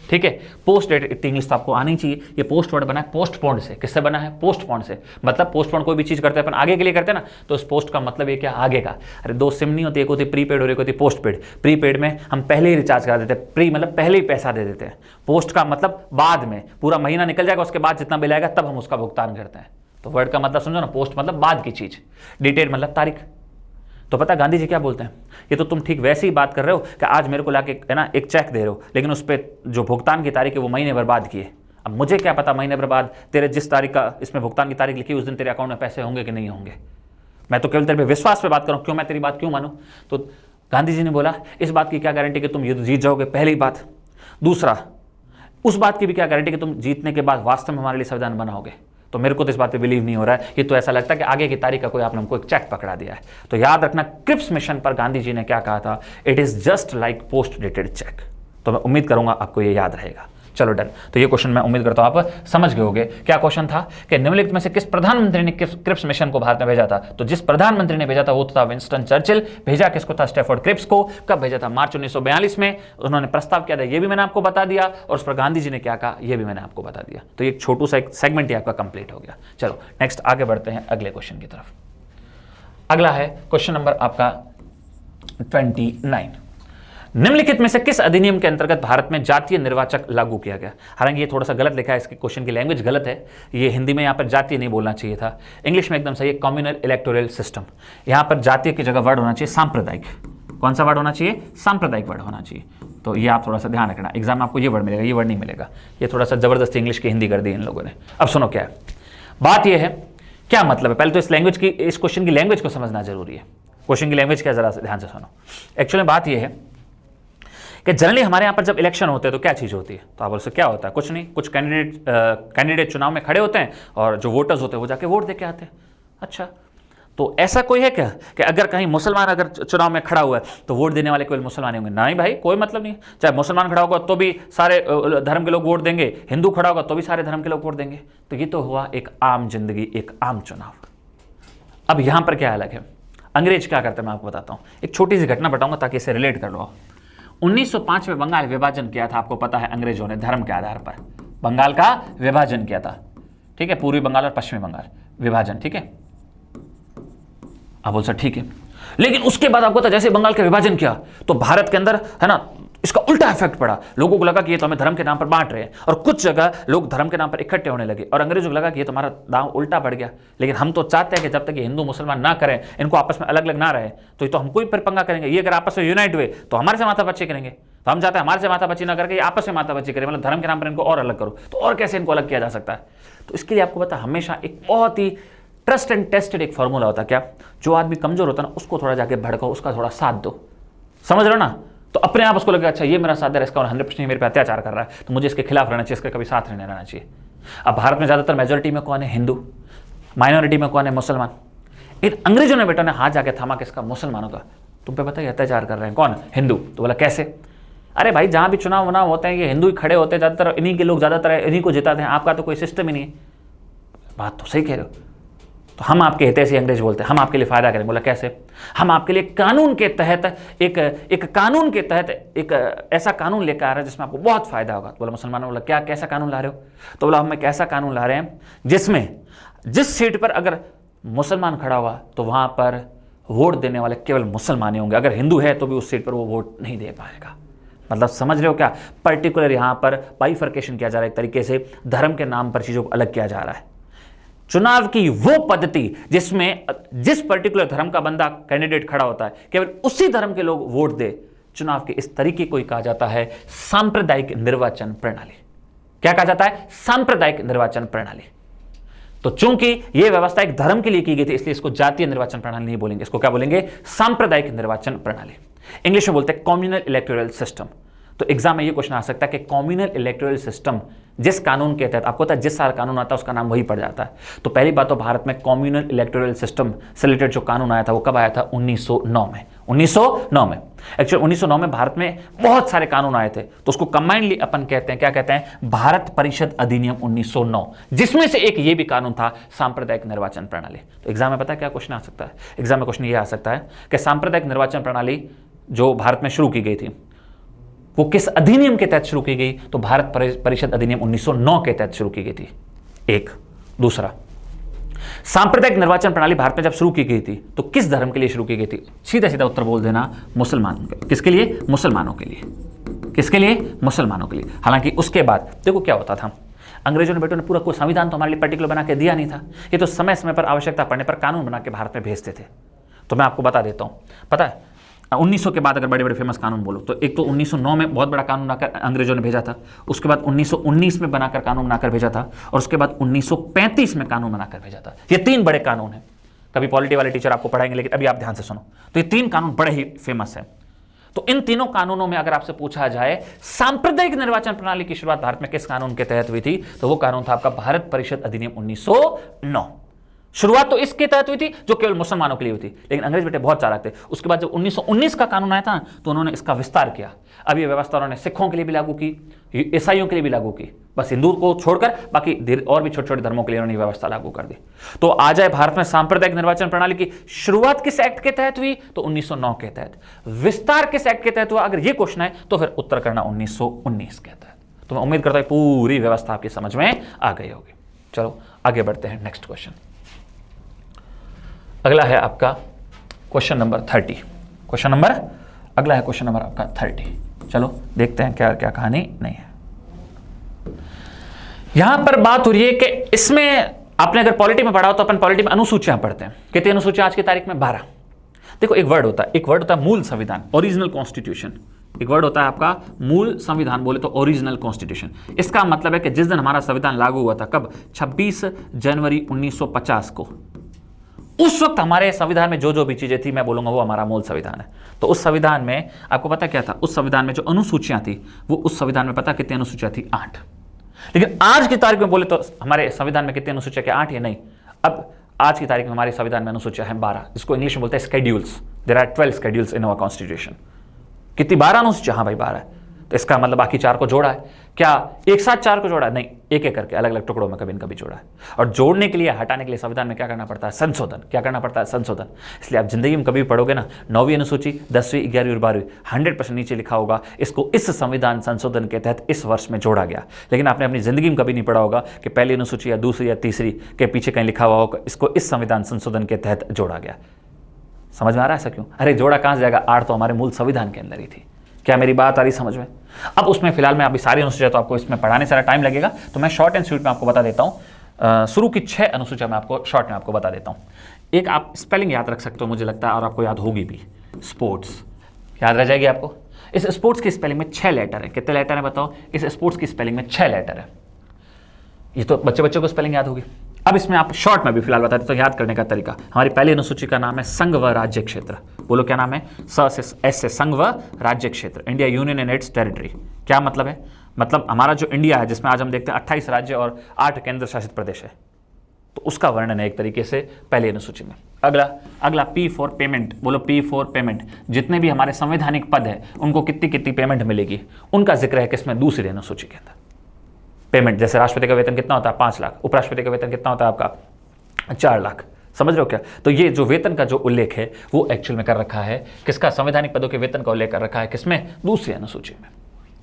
ठीक है। पोस्ट डेटेड, इतनी इंग्लिश तो आपको आनी चाहिए। ये पोस्ट वर्ड बना है पोस्टपोन्ड से। किससे बना है? पोस्टपोन्ड से। मतलब पोस्टपोन्ड कोई भी चीज करते हैं अपन आगे के लिए करते हैं ना, तो उस पोस्ट का मतलब ये क्या? आगे का। अरे दो सिम नहीं होती, एक होती प्रीपेड और एक होती पोस्ट पेड। प्रीपेड में हम पहले ही रिचार्ज करा देते हैं, प्री मतलब पहले ही पैसा दे देते हैं। पोस्ट का मतलब बाद में, पूरा महीना निकल जाएगा उसके बाद जितना बिल आएगा तब हम उसका भुगतान करते हैं। तो वर्ड का मतलब समझो ना, पोस्ट मतलब बाद की चीज, डेटेड मतलब तारीख। तो पता गांधी जी क्या बोलते हैं? ये तो तुम ठीक वैसे ही बात कर रहे हो कि आज मेरे को लाके, है ना, एक चेक दे रहे हो, लेकिन उस पर जो भुगतान की तारीख है वो महीने बर्बाद किए। अब मुझे क्या पता महीने बर्बाद, तेरे जिस तारीख का इसमें भुगतान की तारीख लिखी उस दिन तेरे अकाउंट में पैसे होंगे कि नहीं होंगे। मैं तो केवल तेरे पे विश्वास पे बात करूं, क्यों मैं तेरी बात क्यों मानूं? तो गांधी जी ने बोला इस बात की क्या गारंटी कि तुम युद्ध जीत जाओगे, पहली बात। दूसरा, उस बात की भी क्या गारंटी कि तुम जीतने के बाद वास्तव में हमारे लिए संविधान बनाओगे। तो मेरे को तो इस बात पे बिलीव नहीं हो रहा है। ये तो ऐसा लगता है कि आगे की तारीख का कोई आपने हमको एक चेक पकड़ा दिया है। तो याद रखना, क्रिप्स मिशन पर गांधी जी ने क्या कहा था? It is just like post dated cheque. तो मैं उम्मीद करूंगा आपको ये याद रहेगा। चलो डन। तो ये क्वेश्चन मैं उम्मीद करता हूं आप समझ गए होंगे। क्या क्वेश्चन था कि निम्नलिखित में से किस प्रधानमंत्री ने क्रिप्स मिशन को भारत में भेजा था? तो जिस प्रधानमंत्री ने भेजा था वो था विंस्टन चर्चिल। भेजा किसको था? स्टैफोर्ड क्रिप्स को। कब भेजा था? मार्च 1942 में। उन्होंने प्रस्ताव किया था, ये भी मैंने आपको बता दिया, और उस पर गांधी जी ने क्या कहा ये भी मैंने आपको बता दिया। तो एक छोटू सा सेगमेंट ही आपका कंप्लीट हो गया। चलो नेक्स्ट आगे बढ़ते हैं अगले क्वेश्चन की तरफ। अगला है क्वेश्चन नंबर आपका 29। निम्नलिखित में से किस अधिनियम के अंतर्गत भारत में जातीय निर्वाचक लागू किया गया? हालांकि ये थोड़ा सा गलत लिखा है, इसके क्वेश्चन की लैंग्वेज गलत है। ये हिंदी में यहाँ पर जातीय नहीं बोलना चाहिए था, इंग्लिश में एकदम सही है, कम्युनल इलेक्टोरल सिस्टम। यहाँ पर जातीय की जगह वर्ड होना चाहिए सांप्रदायिक। कौन सा वर्ड होना चाहिए? सांप्रदायिक वर्ड होना चाहिए। तो ये आप थोड़ा सा ध्यान रखना, एग्जाम में आपको ये वर्ड मिलेगा, ये वर्ड नहीं मिलेगा। ये थोड़ा सा जबरदस्ती इंग्लिश की हिंदी कर दी इन लोगों ने। अब सुनो क्या है बात, यह है क्या मतलब है। पहले तो इस लैंग्वेज की, इस क्वेश्चन की लैंग्वेज को समझना जरूरी है। क्वेश्चन की लैंग्वेज क्या, जरा ध्यान से सुनो। एक्चुअली बात यह है कि जनरली हमारे यहाँ पर जब इलेक्शन होते हैं तो क्या चीज़ होती है? तो आप बोलते क्या होता है? कुछ नहीं, कुछ कैंडिडेट चुनाव में खड़े होते हैं और जो वोटर्स होते हैं वो जाके वोट दे के आते हैं। अच्छा, तो ऐसा कोई है क्या कि अगर कहीं मुसलमान अगर चुनाव में खड़ा हुआ है तो वोट देने वाले केवल मुसलमान होंगे? नहीं भाई, कोई मतलब नहीं। चाहे मुसलमान खड़ा होगा तो भी सारे धर्म के लोग वोट देंगे, हिंदू खड़ा होगा तो भी सारे धर्म के लोग वोट देंगे। तो ये तो हुआ एक आम जिंदगी, एक आम चुनाव। अब यहां पर क्या अलग है? अंग्रेज क्या करते हैं मैं आपको बताता हूं। एक छोटी सी घटना बताऊंगा ताकि इसे रिलेट कर लो। 1905 में बंगाल विभाजन किया था, आपको पता है, अंग्रेजों ने धर्म के आधार पर बंगाल का विभाजन किया था। ठीक है, पूर्वी बंगाल और पश्चिमी बंगाल विभाजन। ठीक है, आप बोल सर ठीक है, लेकिन उसके बाद आपको पता जैसे बंगाल का विभाजन किया तो भारत के अंदर, है ना, इसका उल्टा इफेक्ट पड़ा। लोगों को लगा कि ये तो हमें धर्म के नाम पर बांट रहे हैं, और कुछ जगह लोग धर्म के नाम पर इकट्ठे होने लगे, और अंग्रेजों को लगा कि ये तुम्हारा दांव उल्टा बढ़ गया। लेकिन हम तो चाहते हैं कि जब तक ये हिंदू मुसलमान ना करें, इनको आपस में अलग अलग ना रहे, तो ये तो हमको ही फिर पंगा करेंगे। ये अगर आपस में यूनाइट हुए तो हमारे से माथापच्ची करेंगे। तो हम चाहते हैं हमारे से माथापच्ची ना करके ये आपस में माथापच्ची करें, मतलब धर्म के नाम पर इनको और अलग करो। तो और कैसे इनको अलग किया जा सकता है? तो इसके लिए आपको पता हमेशा एक बहुत ही ट्रस्ट एंड टेस्टेड एक फॉर्मूला होता है। क्या? जो आदमी कमजोर होता है ना, उसको थोड़ा जाके भड़काओ, उसका थोड़ा साथ दो। समझ रहे हो ना? तो अपने आप उसको लगेगा अच्छा ये मेरा साथ दे रहा है, इसका 100% मेरे पे अत्याचार कर रहा है, तो मुझे इसके खिलाफ रहना चाहिए, इसका कभी साथ नहीं रहना चाहिए। अब भारत में ज्यादातर मेजोरिटी में कौन है? हिंदू। माइनॉरिटी में कौन है? मुसलमान। इन अंग्रेजों ने बेटा ने हाथ जाके थामा किसका? मुसलमानों का। तुम पे बताइए अत्याचार कर रहे हैं कौन? हिंदू। तो बोला कैसे? अरे भाई जहां भी चुनाव वुनाव होते हैं ये हिंदू ही खड़े होते हैं ज्यादातर, इन्हीं के लोग ज्यादातर इन्हीं को जिताते हैं, आपका तो कोई सिस्टम ही नहीं है। बात तो सही कह रहे हो। तो हम आपके हितैषी अंग्रेज बोलते हैं, हम आपके लिए फायदा करें। बोला कैसे? हम आपके लिए कानून के तहत एक कानून के तहत एक ऐसा कानून लेकर आ रहे हैं जिसमें आपको बहुत फायदा होगा। तो बोला मुसलमानों, बोला क्या, कैसा कानून ला रहे हो? तो बोला हम एक ऐसा कानून ला रहे हैं जिसमें जिस सीट पर अगर मुसलमान खड़ा हुआ तो वहां पर वोट देने वाले केवल मुसलमान ही होंगे, अगर हिंदू है तो भी उस सीट पर वो वोट नहीं दे पाएगा। मतलब समझ रहे हो क्या, पर्टिकुलर यहां पर बाइफर्केशन किया जा रहा है, एक तरीके से धर्म के नाम पर चीजों को अलग किया जा रहा है। चुनाव की वो पद्धति जिसमें जिस पर्टिकुलर धर्म का बंदा कैंडिडेट खड़ा होता है केवल उसी धर्म के लोग वोट दे, चुनाव के इस तरीके को ही कहा जाता है सांप्रदायिक निर्वाचन प्रणाली। क्या कहा जाता है? सांप्रदायिक निर्वाचन प्रणाली। तो चूंकि यह व्यवस्था एक धर्म के लिए की गई थी, इसलिए इसको जातीय निर्वाचन प्रणाली नहीं बोलेंगे, इसको क्या बोलेंगे? सांप्रदायिक निर्वाचन प्रणाली। इंग्लिश में बोलते हैं कम्युनल इलेक्टोरल सिस्टम। तो एग्जाम में यह क्वेश्चन आ सकता है कि कम्युनल इलेक्टोरल सिस्टम जिस कानून के तहत, आपको पता है जिस साल कानून आता है उसका नाम वही पड़ जाता है। तो पहली बात तो भारत में कम्युनल इलेक्टोरल सिस्टम से रिलेटेड जो कानून आया था वो कब आया था? 1909 में। 1909 में एक्चुअली 1909 में भारत में बहुत सारे कानून आए थे, तो उसको कंबाइंडली अपन कहते हैं, क्या कहते हैं? भारत परिषद अधिनियम 1909, जिसमें से एक ये भी कानून था सांप्रदायिक निर्वाचन प्रणाली। तो एग्जाम में पता है क्या क्वेश्चन आ सकता है? एग्जाम में क्वेश्चन ये आ सकता है कि सांप्रदायिक निर्वाचन प्रणाली जो भारत में शुरू की गई थी वो किस अधिनियम के तहत शुरू की गई? तो भारत परिषद अधिनियम 1909 के तहत शुरू की गई थी। एक दूसरा, सांप्रदायिक निर्वाचन प्रणाली भारत में जब शुरू की गई थी तो किस धर्म के लिए शुरू की गई थी? सीधा सीधा उत्तर बोल देना, मुसलमानों के। किसके लिए? मुसलमानों के लिए। किसके लिए? मुसलमानों के लिए। हालांकि उसके बाद देखो क्या होता था, अंग्रेजों ने बेटों ने पूरा कोई संविधान तो हमारे लिए पर्टिकुलर बना के दिया नहीं था, ये तो समय समय पर आवश्यकता पड़ने पर कानून बना के भारत में भेजते थे। तो मैं आपको बता देता हूं, पता है 1900 के बाद अगर बड़े बड़े फेमस कानून बोलो तो एक तो 1909 में बहुत बड़ा कानून बनाकर अंग्रेजों ने भेजा था, उसके बाद 1919 में बनाकर कानून बनाकर भेजा था, और उसके बाद 1935 में कानून बनाकर भेजा था। ये 3 बड़े कानून हैं। कभी पॉलिटी वाले टीचर आपको पढ़ाएंगे, लेकिन अभी आप ध्यान से सुनो। तो ये 3 कानून बड़े ही फेमस हैं। तो इन तीनों कानूनों में अगर आपसे पूछा जाए सांप्रदायिक निर्वाचन प्रणाली की शुरुआत भारत में किस कानून के तहत हुई थी, तो वो कानून था आपका भारत परिषद अधिनियम 1909। शुरुआत तो इसके तहत हुई थी जो केवल मुसलमानों के लिए हुई थी, लेकिन अंग्रेज बेटे बहुत चालाक थे। उसके बाद जब 1919 का कानून आया था तो उन्होंने इसका विस्तार किया। अब ये व्यवस्था उन्होंने सिखों के लिए भी लागू की, ईसाइयों के लिए भी लागू की, बस हिंदू को छोड़कर बाकी और भी छोटे छोटे धर्मों के लिए उन्होंने व्यवस्था लागू कर दी। तो आ जाए भारत में सांप्रदायिक निर्वाचन प्रणाली की शुरुआत किस एक्ट के तहत हुई? तो 1909 के तहत। विस्तार किस एक्ट के तहत हुआ? अगर ये क्वेश्चन है तो फिर उत्तर करना 1919 के तहत। तो मैं उम्मीद करता हूं पूरी व्यवस्था आपकी समझ में आ गई होगी। चलो आगे बढ़ते हैं, नेक्स्ट क्वेश्चन। अगला है आपका क्वेश्चन नंबर 30। अगला है क्वेश्चन नंबर आपका 30। चलो देखते हैं क्या क्या कहानी नहीं है। यहां पर बात हो रही है कि इसमें आपने अगर पॉलिटी में पढ़ा हो तो अपन पॉलिटी में अनुसूचियां पढ़ते हैं। कितनी अनुसूचियां आज की तारीख में? 12। देखो एक वर्ड होता है मूल संविधान, ओरिजिनल कॉन्स्टिट्यूशन। एक वर्ड होता है आपका मूल संविधान, बोले तो ओरिजिनल कॉन्स्टिट्यूशन। इसका मतलब है कि जिस दिन हमारा संविधान लागू हुआ था, कब? 26 जनवरी 1950 को। उस वक्त हमारे संविधान में जो जो भी चीजें थी मैं बोलूंगा वो हमारा मूल संविधान है। तो उस संविधान में आपको पता क्या था? उस संविधान में जो अनुसूचियां थी वो उस संविधान में पता कितनी अनुसूचियां थी? 8। लेकिन आज की तारीख में बोले तो हमारे संविधान में कितनी अनुसूचियां? क्या 8 या नहीं? अब आज की तारीख में हमारे संविधान में अनुसूचियां हैं 12, जिसको इंग्लिश में बोलते हैं schedules. There are 12 schedules in our constitution. कितनी? 12 अनुसूचियां। हाँ भाई 12 है। तो इसका मतलब बाकी 4 को जोड़ा है। क्या एक साथ 4 को जोड़ा? नहीं, एक एक करके अलग अलग टुकड़ों में कभी न कभी जोड़ा है। और जोड़ने के लिए, हटाने के लिए संविधान में क्या करना पड़ता है? संशोधन। क्या करना पड़ता है? संशोधन। इसलिए आप जिंदगी में कभी भी पढ़ोगे ना, 9वीं अनुसूची, 10वीं, 11वीं और 12वीं, 100% नीचे लिखा होगा इसको इस संविधान संशोधन के तहत इस वर्ष में जोड़ा गया। लेकिन आपने अपनी जिंदगी में कभी नहीं पढ़ा होगा कि पहली अनुसूची या दूसरी या तीसरी के पीछे कहीं लिखा हुआ होगा इसको इस संविधान संशोधन के तहत जोड़ा गया। समझ में आ रहा है ऐसा क्यों? अरे जोड़ा कहां से जाएगा? 8 तो हमारे मूल संविधान के अंदर ही थी। क्या मेरी बात आ रही समझ में? अब उसमें फिलहाल मैं अभी सारी अनुसूचियां तो आपको इसमें पढ़ाने सारा टाइम लगेगा, तो मैं शॉर्ट एंड स्वीट में आपको बता देता हूं। शुरू की 6 अनुसूचियां मैं आपको शॉर्ट में आपको बता देता हूं। एक आप स्पेलिंग याद रख सकते हो मुझे लगता है, और आपको याद होगी भी, स्पोर्ट्स। याद रह जाएगी आपको। इस स्पोर्ट्स की स्पेलिंग में 6 लेटर है। कितने लेटर है बताओ? इस स्पोर्ट्स की स्पेलिंग में 6 लेटर है। ये तो बच्चे को स्पेलिंग याद होगी। अब इसमें आप शॉर्ट में भी फिलहाल बता देते हो याद करने का तरीका। हमारी पहली अनुसूची का नाम है संघ व राज्य क्षेत्र। बोलो क्या नाम है? एस से संघ व राज्य क्षेत्र, India union and it's territory. क्या मतलब है? मतलब हमारा जो इंडिया है जिसमें आज हम देखते हैं 28 राज्य और 8 केंद्र शासित प्रदेश है, तो उसका वर्णन है एक तरीके से पहली अनुसूची में। अगला पी फॉर पेमेंट। बोलो पी फॉर पेमेंट। जितने भी हमारे संवैधानिक पद है उनको कितनी कितनी पेमेंट मिलेगी, उनका जिक्र है किसमें? दूसरी अनुसूची के अंदर। पेमेंट, जैसे राष्ट्रपति का वेतन कितना होता है? 5 लाख। उपराष्ट्रपति का वेतन कितना होता है आपका? 4 लाख। समझ रहे हो क्या? तो ये जो वेतन का जो उल्लेख है वो एक्चुअल में कर रखा है किसका? संवैधानिक पदों के वेतन का उल्लेख कर रखा है किसमें? दूसरी अनुसूची में।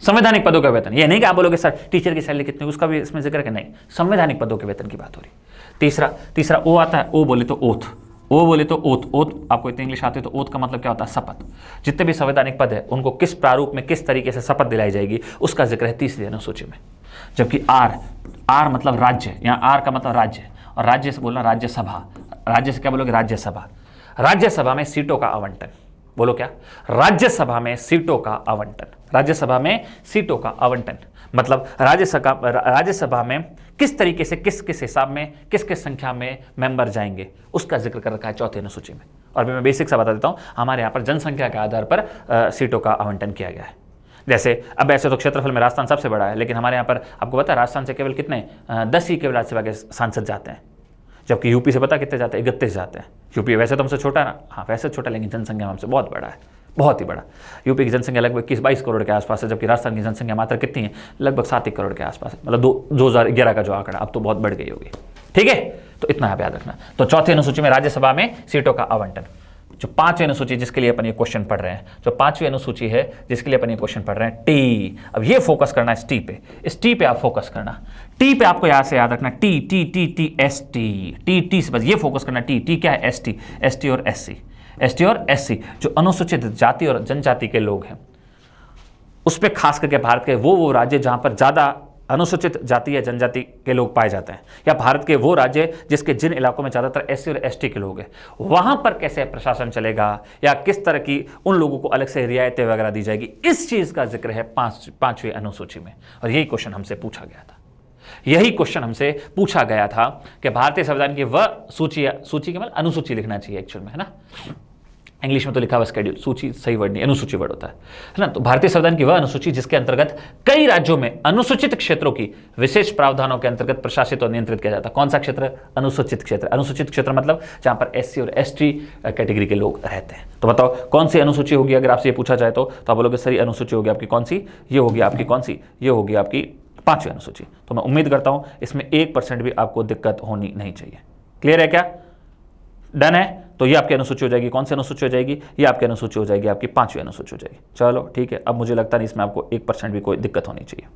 संवैधानिक पदों का वेतन, ये नहीं कि आप बोलोगे सर टीचर की सैलरी कितनी, उसका भी इसमें जिक्र है? नहीं, संवैधानिक पदों के वेतन की बात हो रही। तीसरा ओ आता है, ओ बोले तो ओथ। ओ बोले तो ओथ, ओथ आपको इतनी इंग्लिश आती है तो ओथ का मतलब क्या होता है? शपथ। जितने भी संवैधानिक पद है उनको किस प्रारूप में किस तरीके से शपथ दिलाई जाएगी उसका जिक्र है तीसरी अनुसूची में। जबकि आर, आर मतलब राज्य, यहाँ आर का मतलब राज्य, और राज्य से बोलना राज्यसभा, राज्य से क्या बोलोगे? राज्यसभा। राज्यसभा में सीटों का आवंटन, बोलो क्या? राज्यसभा में सीटों का आवंटन, राज्यसभा में सीटों का आवंटन मतलब राज्यसभा में किस तरीके से किस किस हिसाब में किस किस संख्या में मेंबर जाएंगे उसका जिक्र कर रखा है चौथी अनुसूची में। और मैं बेसिक सा बता देता हूं, हमारे यहाँ पर जनसंख्या के आधार पर सीटों का आवंटन किया गया है। जैसे अब ऐसे तो क्षेत्रफल में राजस्थान सबसे बड़ा है, लेकिन हमारे यहाँ पर आपको पता है राजस्थान से केवल कितने 10 ही केवल राज्यसभा के सांसद जाते हैं, जबकि यूपी से पता कितने जाते हैं? 31 जाते हैं। यूपी वैसे तो हमसे छोटा है ना, हाँ वैसे छोटा, लेकिन जनसंख्या हमसे बहुत बड़ा है, बहुत ही बड़ा। यूपी की जनसंख्या लगभग 21-22 करोड़ के आसपास है, जबकि राजस्थान की जनसंख्या मात्र कितनी है? लगभग 7 करोड़ के आसपास है। मतलब 2011 का जो आंकड़ा, अब तो बहुत बढ़ गई होगी। ठीक है, तो इतना आप याद रखना। तो चौथी अनुसूची में राज्यसभा में सीटों का आवंटन। जो पांचवी अनुसूची जिसके लिए अपन ये क्वेश्चन पढ़ रहे हैं, जो पांचवी अनुसूची है जिसके लिए अपन ये क्वेश्चन पढ़ रहे हैं, टी। अब ये फोकस करना है इस टी पे, इस टी पे आप फोकस करना। टी पे आपको यहां से याद रखना T T T T S T, T T से बस ये फोकस करना। टी टी क्या है? एस टी, एस टी और एस सी, एस टी और एस सी जो अनुसूचित जाति और जनजाति के लोग हैं, उस पर खास करके भारत के वो राज्य जहां पर ज्यादा अनुसूचित जाति या जनजाति के लोग पाए जाते हैं, या भारत के वो राज्य जिसके जिन इलाकों में ज्यादातर एससी और एसटी के लोग हैं, वहां पर कैसे प्रशासन चलेगा या किस तरह की उन लोगों को अलग से रियायतें वगैरह दी जाएगी, इस चीज का जिक्र है पांचवी अनुसूची में। और यही क्वेश्चन हमसे पूछा गया था, यही क्वेश्चन हमसे पूछा गया था कि भारतीय संविधान की वह सूची के मतलब अनुसूची लिखना चाहिए एक्चुअल में, है ना। इंग्लिश में तो लिखा हुआ स्केड्यूल, सूची सही वर्ड नहीं, अनुसूची वर्ड होता है ना। तो भारतीय संविधान की वह अनुसूची जिसके अंतर्गत कई राज्यों में अनुसूचित क्षेत्रों की विशेष प्रावधानों के अंतर्गत प्रशासित और नियंत्रित किया जाता है। कौन सा क्षेत्र? अनुसूचित क्षेत्र। अनुसूचित क्षेत्र मतलब जहां पर एससी और एसटी कैटेगरी के लोग रहते हैं। तो बताओ कौन सी अनुसूची होगी? अगर आपसे ये पूछा जाए तो आप बोलोगे सही अनुसूची होगी आपकी कौन सी? ये होगी आपकी कौन सी? ये होगी आपकी पांचवी अनुसूची। तो मैं उम्मीद करता हूं इसमें 1% भी आपको दिक्कत होनी नहीं चाहिए। क्लियर है क्या? डन है? तो ये आपकी अनुसूची हो जाएगी। कौन सी अनुसूची हो जाएगी? ये आपकी अनुसूची हो जाएगी, आपकी पांचवी अनुसूची हो जाएगी। चलो ठीक है, अब मुझे लगता नहीं इसमें आपको 1% भी कोई दिक्कत होनी चाहिए।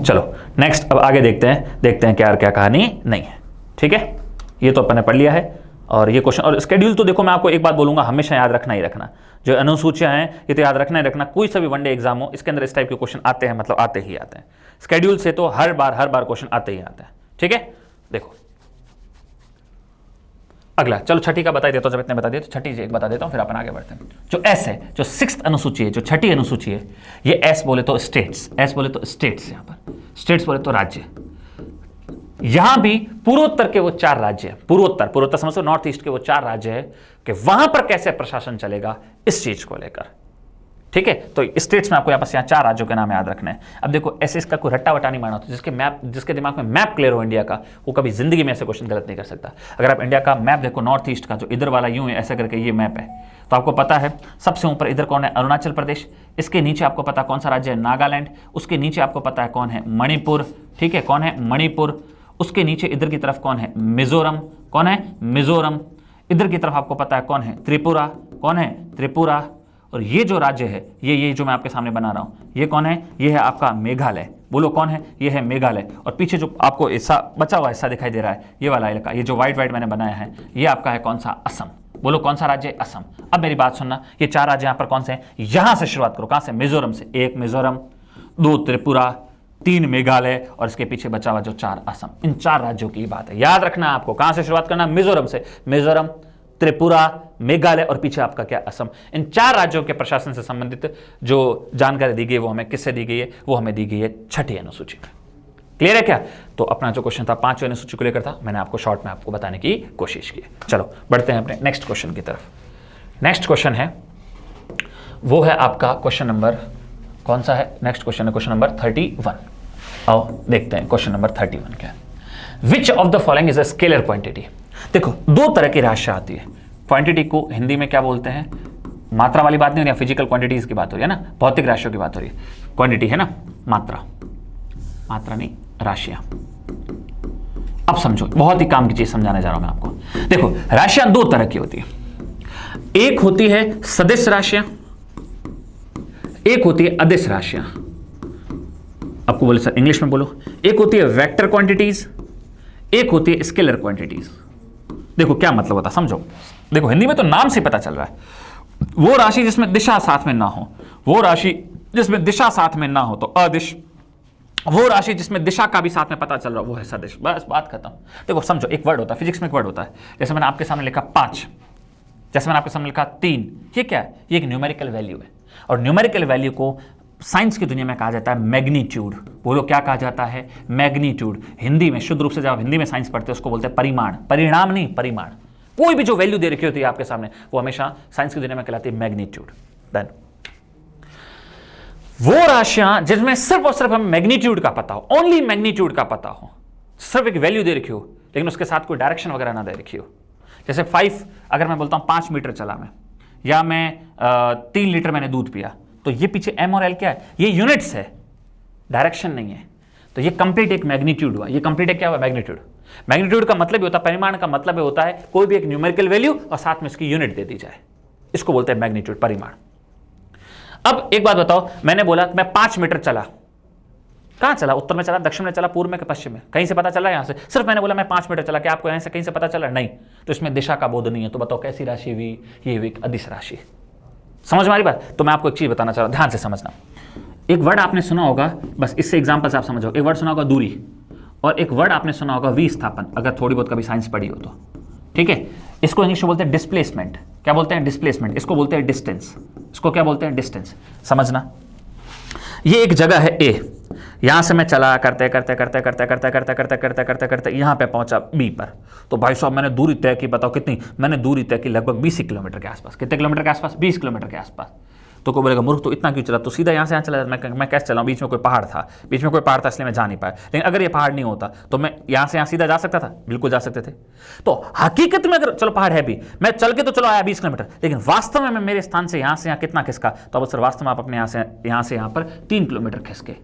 चलो नेक्स्ट, अब आगे देखते हैं क्या क्या कहानी नहीं है। ठीक है, ये तो अपन ने पढ़ लिया है। और ये क्वेश्चन और स्केड्यूल तो देखो, मैं आपको एक बात बोलूंगा, हमेशा याद रखना ही रखना। जो अनुसूचियां हैं ये तो याद रखना ही रखना। कोई सा भी वनडे एग्जाम हो, इसके अंदर इस टाइप के क्वेश्चन आते हैं, मतलब आते ही आते हैं। स्केड्यूल से तो हर बार क्वेश्चन आते ही आते हैं। ठीक है, देखो अगला, चलो छठी का बता देता हूं, जब इतने बता दिए तो छठी एक बता देता हूं, फिर अपन आगे बढ़ते हैं। जो एस है, जो 6th अनुसूची है, जो छठी अनुसूची है, ये एस बोले तो स्टेट्स, एस बोले तो स्टेट्स, यहां पर स्टेट्स बोले तो राज्य। यहां भी पूर्वोत्तर के वो 4 राज्य हैं, पूर्वोत्तर समझो, नॉर्थ ईस्ट के वो 4 राज्य है कि वहां पर कैसे प्रशासन चलेगा इस चीज को लेकर। ठीक है, तो स्टेट्स में आपको यहाँ 4 राज्यों के नाम याद रखना है। अब देखो ऐसे इसका कोई रट्टा वटा नहीं मारना होता, जिसके दिमाग में मैप क्लियर हो इंडिया का, वो कभी जिंदगी में ऐसे क्वेश्चन गलत नहीं कर सकता। अगर आप इंडिया का मैप देखो, नॉर्थ ईस्ट का जो इधर वाला यूं है ऐसे करके ये मैप है, तो आपको पता है सबसे ऊपर इधर कौन है? अरुणाचल प्रदेश। इसके नीचे आपको पता कौन सा राज्य है? नागालैंड। उसके नीचे आपको पता है कौन है? मणिपुर। ठीक है, कौन है? मणिपुर। उसके नीचे इधर की तरफ कौन है? मिजोरम। कौन है? मिजोरम। इधर की तरफ आपको पता है कौन है? त्रिपुरा। कौन है? त्रिपुरा। और ये जो राज्य है, ये जो मैं आपके सामने बना रहा हूं, ये कौन है? ये है आपका मेघालय। बोलो कौन है? ये है मेघालय। और पीछे जो आपको हिस्सा बचा हुआ हिस्सा दिखाई दे रहा है, ये वाला इलाका, ये जो व्हाइट मैंने बनाया है, ये आपका है कौन सा? असम। बोलो कौन सा राज्य है? असम। अब मेरी बात सुनना, ये 4 राज्य यहां पर कौन से हैं? यहां से शुरुआत करो। कहां से? मिजोरम से। 1 मिजोरम, 2 त्रिपुरा, 3 मेघालय, और इसके पीछे बचा हुआ जो 4 असम। इन 4 राज्यों की बात है, याद रखना आपको। कहां से शुरुआत करना? मिजोरम से। मिजोरम, त्रिपुरा, मेघालय और पीछे आपका क्या? असम। इन 4 राज्यों के प्रशासन से संबंधित जो जानकारी दी गई वो हमें किससे दी गई है? वो हमें दी गई है छठी अनुसूची में। क्लियर है क्या? तो अपना जो क्वेश्चन था 5वीं अनुसूची को लेकर था, मैंने आपको शॉर्ट में आपको बताने की कोशिश की। चलो बढ़ते हैं अपने नेक्स्ट क्वेश्चन की तरफ। नेक्स्ट क्वेश्चन है, वो है आपका क्वेश्चन नंबर, कौन सा है? नेक्स्ट क्वेश्चन है क्वेश्चन नंबर 31। आओ देखते हैं क्वेश्चन नंबर 31 क्या है। Which of the following is a scalar quantity? देखो 2 तरह की राशि आती है। क्वांटिटी को हिंदी में क्या बोलते हैं? मात्रा वाली बात नहीं हो रही है, फिजिकल क्वांटिटीज की बात हो रही है ना, भौतिक राशियों की बात हो रही है। क्वांटिटी है ना, मात्रा नहीं, राशियां। अब समझो, बहुत ही काम की चीज समझाने जा रहा हूं मैं आपको। देखो राशियां 2 तरह की होती है, एक होती है सदिश राशियां, एक होती है अदिश राशियां। आपको बोले सर इंग्लिश में बोलो। एक होती है वेक्टर क्वांटिटीज, एक होती है स्केलर क्वांटिटीज। देखो क्या मतलब होता है समझो। देखो हिंदी में तो नाम से पता चल रहा है, वो राशि जिसमें दिशा साथ में ना हो, वो राशि जिसमें दिशा साथ में ना हो तो अदिश, वो राशि जिसमें दिशा का भी साथ में पता चल रहा है वो है सदिश। बस बात खत्म। देखो समझो, एक वर्ड होता है फिजिक्स में, एक वर्ड होता है, जैसे मैंने आपके सामने लिखा 5, जैसे मैंने आपके सामने लिखा 3, ये क्या है? ये एक न्यूमेरिकल वैल्यू है, और न्यूमेरिकल वैल्यू को साइंस की दुनिया में कहा जाता है मैग्नीट्यूड। बोलो क्या कहा जाता है? मैग्नीट्यूड। हिंदी में शुद्ध रूप से जब आप हिंदी में साइंस पढ़ते हैं उसको बोलते हैं परिमाण, परिणाम नहीं, परिमाण। कोई भी जो वैल्यू दे रखी होती है आपके सामने वो हमेशा साइंस की दुनिया में कहलाती है मैग्नीट्यूड। देन वो राशियां जिसमें सिर्फ और सिर्फ हमें मैग्नीट्यूड का पता हो, ओनली मैग्नीट्यूड का पता हो, सिर्फ एक वैल्यू दे रखी हो लेकिन उसके साथ कोई डायरेक्शन वगैरह ना दे रखी हो। जैसे 5, अगर मैं बोलता हूं 5 मीटर चला मैं, या मैं 3 लीटर मैंने दूध पिया, तो ये पीछे एम और एल क्या है? ये यूनिट्स है, डायरेक्शन नहीं है। तो ये कंप्लीट एक मैग्नीट्यूड हुआ। ये कंप्लीट एक क्या हुआ? मैग्नीट्यूड। मैग्नीट्यूड का मतलब ही होता है, परिमाण का मतलब होता है कोई भी एक न्यूमेरिकल वैल्यू और साथ में उसकी यूनिट दे दी जाए, इसको बोलते हैं मैग्नीट्यूड, परिमाण। अब एक बात बताओ, मैंने बोला मैं 5 मीटर चला, कहां चला? उत्तर में चला, दक्षिण में चला, पूर्व में, पश्चिम में? कहीं से पता चला? यहां से सिर्फ मैंने बोला मैं 5 मीटर चला, क्या आपको यहां से कहीं से पता चला? नहीं। तो इसमें दिशा का बोध नहीं है। तो बताओ कैसी राशि हुई? ये हुई अदिश राशि। समझ में आ रही बात? तो मैं आपको एक चीज बताना चाह रहा हूं, ध्यान से समझना। एक वर्ड आपने सुना होगा, बस इससे एग्जांपल से आप समझो। एक वर्ड सुना होगा दूरी, और एक वर्ड आपने सुना होगा विस्थापन, अगर थोड़ी बहुत कभी साइंस पढ़ी हो तो। ठीक है, इसको इंग्लिश में बोलते हैं डिस्प्लेसमेंट। क्या बोलते हैं? डिस्प्लेसमेंट। इसको बोलते हैं डिस्टेंस। इसको क्या बोलते हैं? डिस्टेंस। समझना, ये एक जगह है ए, यहां से मैं चला करते करते करते करते करते करते करते करते करते करते यहां पे पहुंचा बी पर। तो भाई साहब मैंने दूरी तय की, बताओ कितनी? मैंने दूरी तय की लगभग 20 किलोमीटर के आसपास। कितने किलोमीटर के आसपास? 20 किलोमीटर के आसपास। तो कोई बोलेगा मूर्ख तो इतना क्यों चला? तो सीधा यहाँ से यहाँ चला, मैं कैसे चला? बीच में कोई पहाड़ था, बीच में कोई पहाड़ था इसलिए मैं जा नहीं पाया। लेकिन अगर ये पहाड़ नहीं होता तो मैं यहाँ से यहाँ सीधा जा सकता था? बिल्कुल जा सकते थे। तो हकीकत में अगर चलो पहाड़ है भी, मैं चल के तो चलो आया 20 किलोमीटर, लेकिन वास्तव में मैं मेरे स्थान से यहाँ कितना खिसका? तो अब सर वास्तव में आप अपने यहाँ से यहाँ पर 3 किलोमीटर खिसके।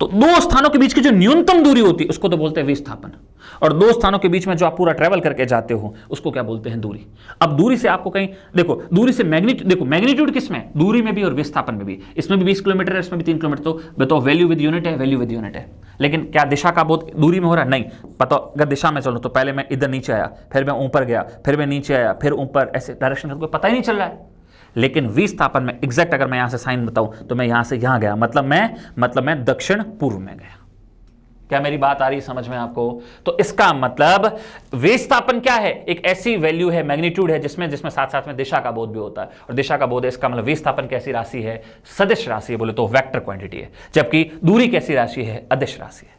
तो दो स्थानों के बीच की जो न्यूनतम दूरी होती है उसको तो बोलते हैं विस्थापन, और दो स्थानों के बीच में जो आप पूरा ट्रेवल करके जाते हो उसको क्या बोलते हैं? दूरी। अब दूरी से आपको कहीं देखो, दूरी से मैग्नीट्यूड, देखो मैग्नीट्यूड किसमें? दूरी में भी और विस्थापन में भी। इसमें भी 20 किलोमीटर है, इसमें भी 3 किलोमीटर। तो बताओ वैल्यू विद यूनिट है, वैल्यू विद यूनिट है। लेकिन क्या दिशा का बोध दूरी में हो रहा है? नहीं। बताओ अगर दिशा में चलो तो पहले मैं इधर नीचे आया, फिर मैं ऊपर गया, फिर मैं नीचे आया, फिर ऊपर, ऐसे डायरेक्शन का पता ही नहीं चल रहा है। लेकिन विस्थापन में एग्जैक्ट अगर मैं यहां से साइन बताऊं तो मैं यहां से यहां गया, मतलब मैं दक्षिण पूर्व में गया। क्या मेरी बात आ रही समझ में आपको? तो इसका मतलब विस्थापन क्या है? एक ऐसी वैल्यू है, मैग्नीट्यूड है जिसमें साथ साथ में दिशा का बोध भी होता है, और दिशा का बोध है, इसका मतलब विस्थापन कैसी राशि है? सदिश राशि है, बोले तो वेक्टर क्वांटिटी है। जबकि दूरी कैसी राशि है? अदिश राशि है।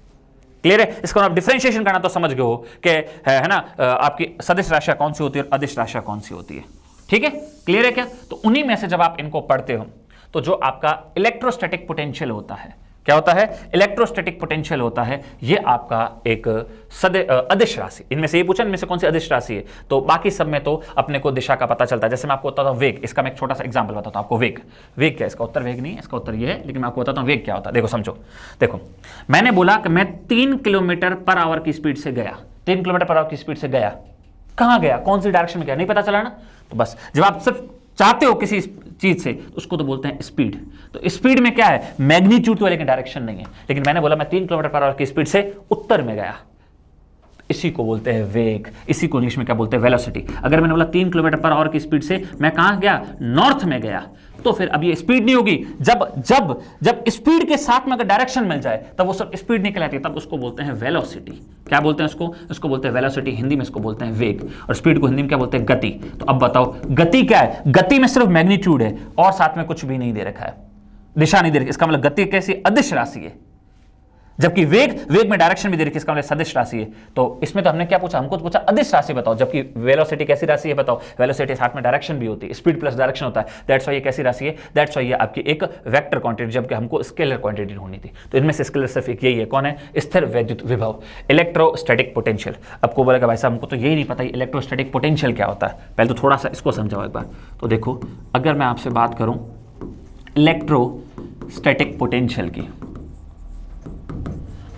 क्लियर है? इसका आप डिफरेंशिएशन करना तो समझ गए हो कि है ना, आपकी सदिश राशियां कौन सी होती है और अदिश राशियां कौन सी होती है। ठीक है, क्लियर है क्या? तो उन्हीं में से जब आप इनको पढ़ते हो तो जो आपका इलेक्ट्रोस्टैटिक पोटेंशियल होता है, क्या होता है? इलेक्ट्रोस्टैटिक पोटेंशियल होता है, ये आपका एक अदिश राशि। इनमें से ये पूछा इनमें से कौन सी अदिश राशि है, तो बाकी सब में तो अपने को दिशा का पता चलता है। जैसे मैं आपको बताता हूं वेग, इसका मैं एक छोटा सा एग्जांपल बताता हूं आपको। वेग क्या है? इसका उत्तर वेग नहीं है, इसका उत्तर ये है, लेकिन मैं आपको बताता हूं वेग क्या होता है। देखो समझो, देखो मैंने बोला कि मैं 3 किलोमीटर पर आवर की स्पीड से गया, 3 किलोमीटर पर आवर की स्पीड से गया। कहां गया? कौन सी डायरेक्शन में गया? नहीं पता चला ना। तो बस जब आप सिर्फ चाहते हो किसी चीज से तो उसको तो बोलते हैं स्पीड। तो स्पीड में क्या है? मैग्नीट्यूड तो है लेकिन डायरेक्शन नहीं है। लेकिन मैंने बोला मैं 3 किलोमीटर पर आवर की स्पीड से उत्तर में गया, इसी को बोलते हैं वेग। इसी को इंग्लिश में क्या बोलते हैं? वेलोसिटी। अगर मैंने बोला 3 किलोमीटर पर आवर की स्पीड से मैं कहां गया? नॉर्थ में गया, तो फिर अब ये स्पीड नहीं होगी। जब स्पीड के साथ में अगर डायरेक्शन मिल जाए तब वो सब स्पीड नहीं कहलाती, तब उसको बोलते हैं वेलोसिटी। क्या बोलते हैं उसको बोलते हैं वेलोसिटी। हिंदी में इसको बोलते हैं वेग, और स्पीड को हिंदी में क्या बोलते हैं? गति। तो अब बताओ गति क्या है? गति में सिर्फ मैग्नीट्यूड है और साथ में कुछ भी नहीं दे रखा है, दिशा नहीं दे रखी। इसका मतलब गति कैसी? अदिश राशि है। जबकि वेग में डायरेक्शन भी दे रखी, इसका मतलब सदिश राशि है। तो इसमें तो हमने क्या पूछा? हमको तो पूछा अदिश राशि बताओ, जबकि वेलोसिटी कैसी राशि है बताओ? वेलोसिटी साथ में डायरेक्शन भी होती है, स्पीड प्लस डायरेक्शन होता है। दैट्स व्हाई ये कैसी राशि है? दैट्स व्हाई ये आपकी एक वेक्टर क्वांटिटी, जबकि हमको स्केलर क्वांटिटी ढूंढनी थी। तो इनमें से स्केलर सिर्फ एक यही है, कौन है? स्थिर वैद्युत विभव, इलेक्ट्रोस्टैटिक पोटेंशियल। आपको बोलेगा भाई साहब हमको तो यही नहीं पता इलेक्ट्रोस्टैटिक पोटेंशियल क्या होता है। पहले तो थोड़ा सा इसको समझाओ एक बार। तो देखो अगर मैं आपसे बात करूं इलेक्ट्रोस्टैटिक पोटेंशियल की,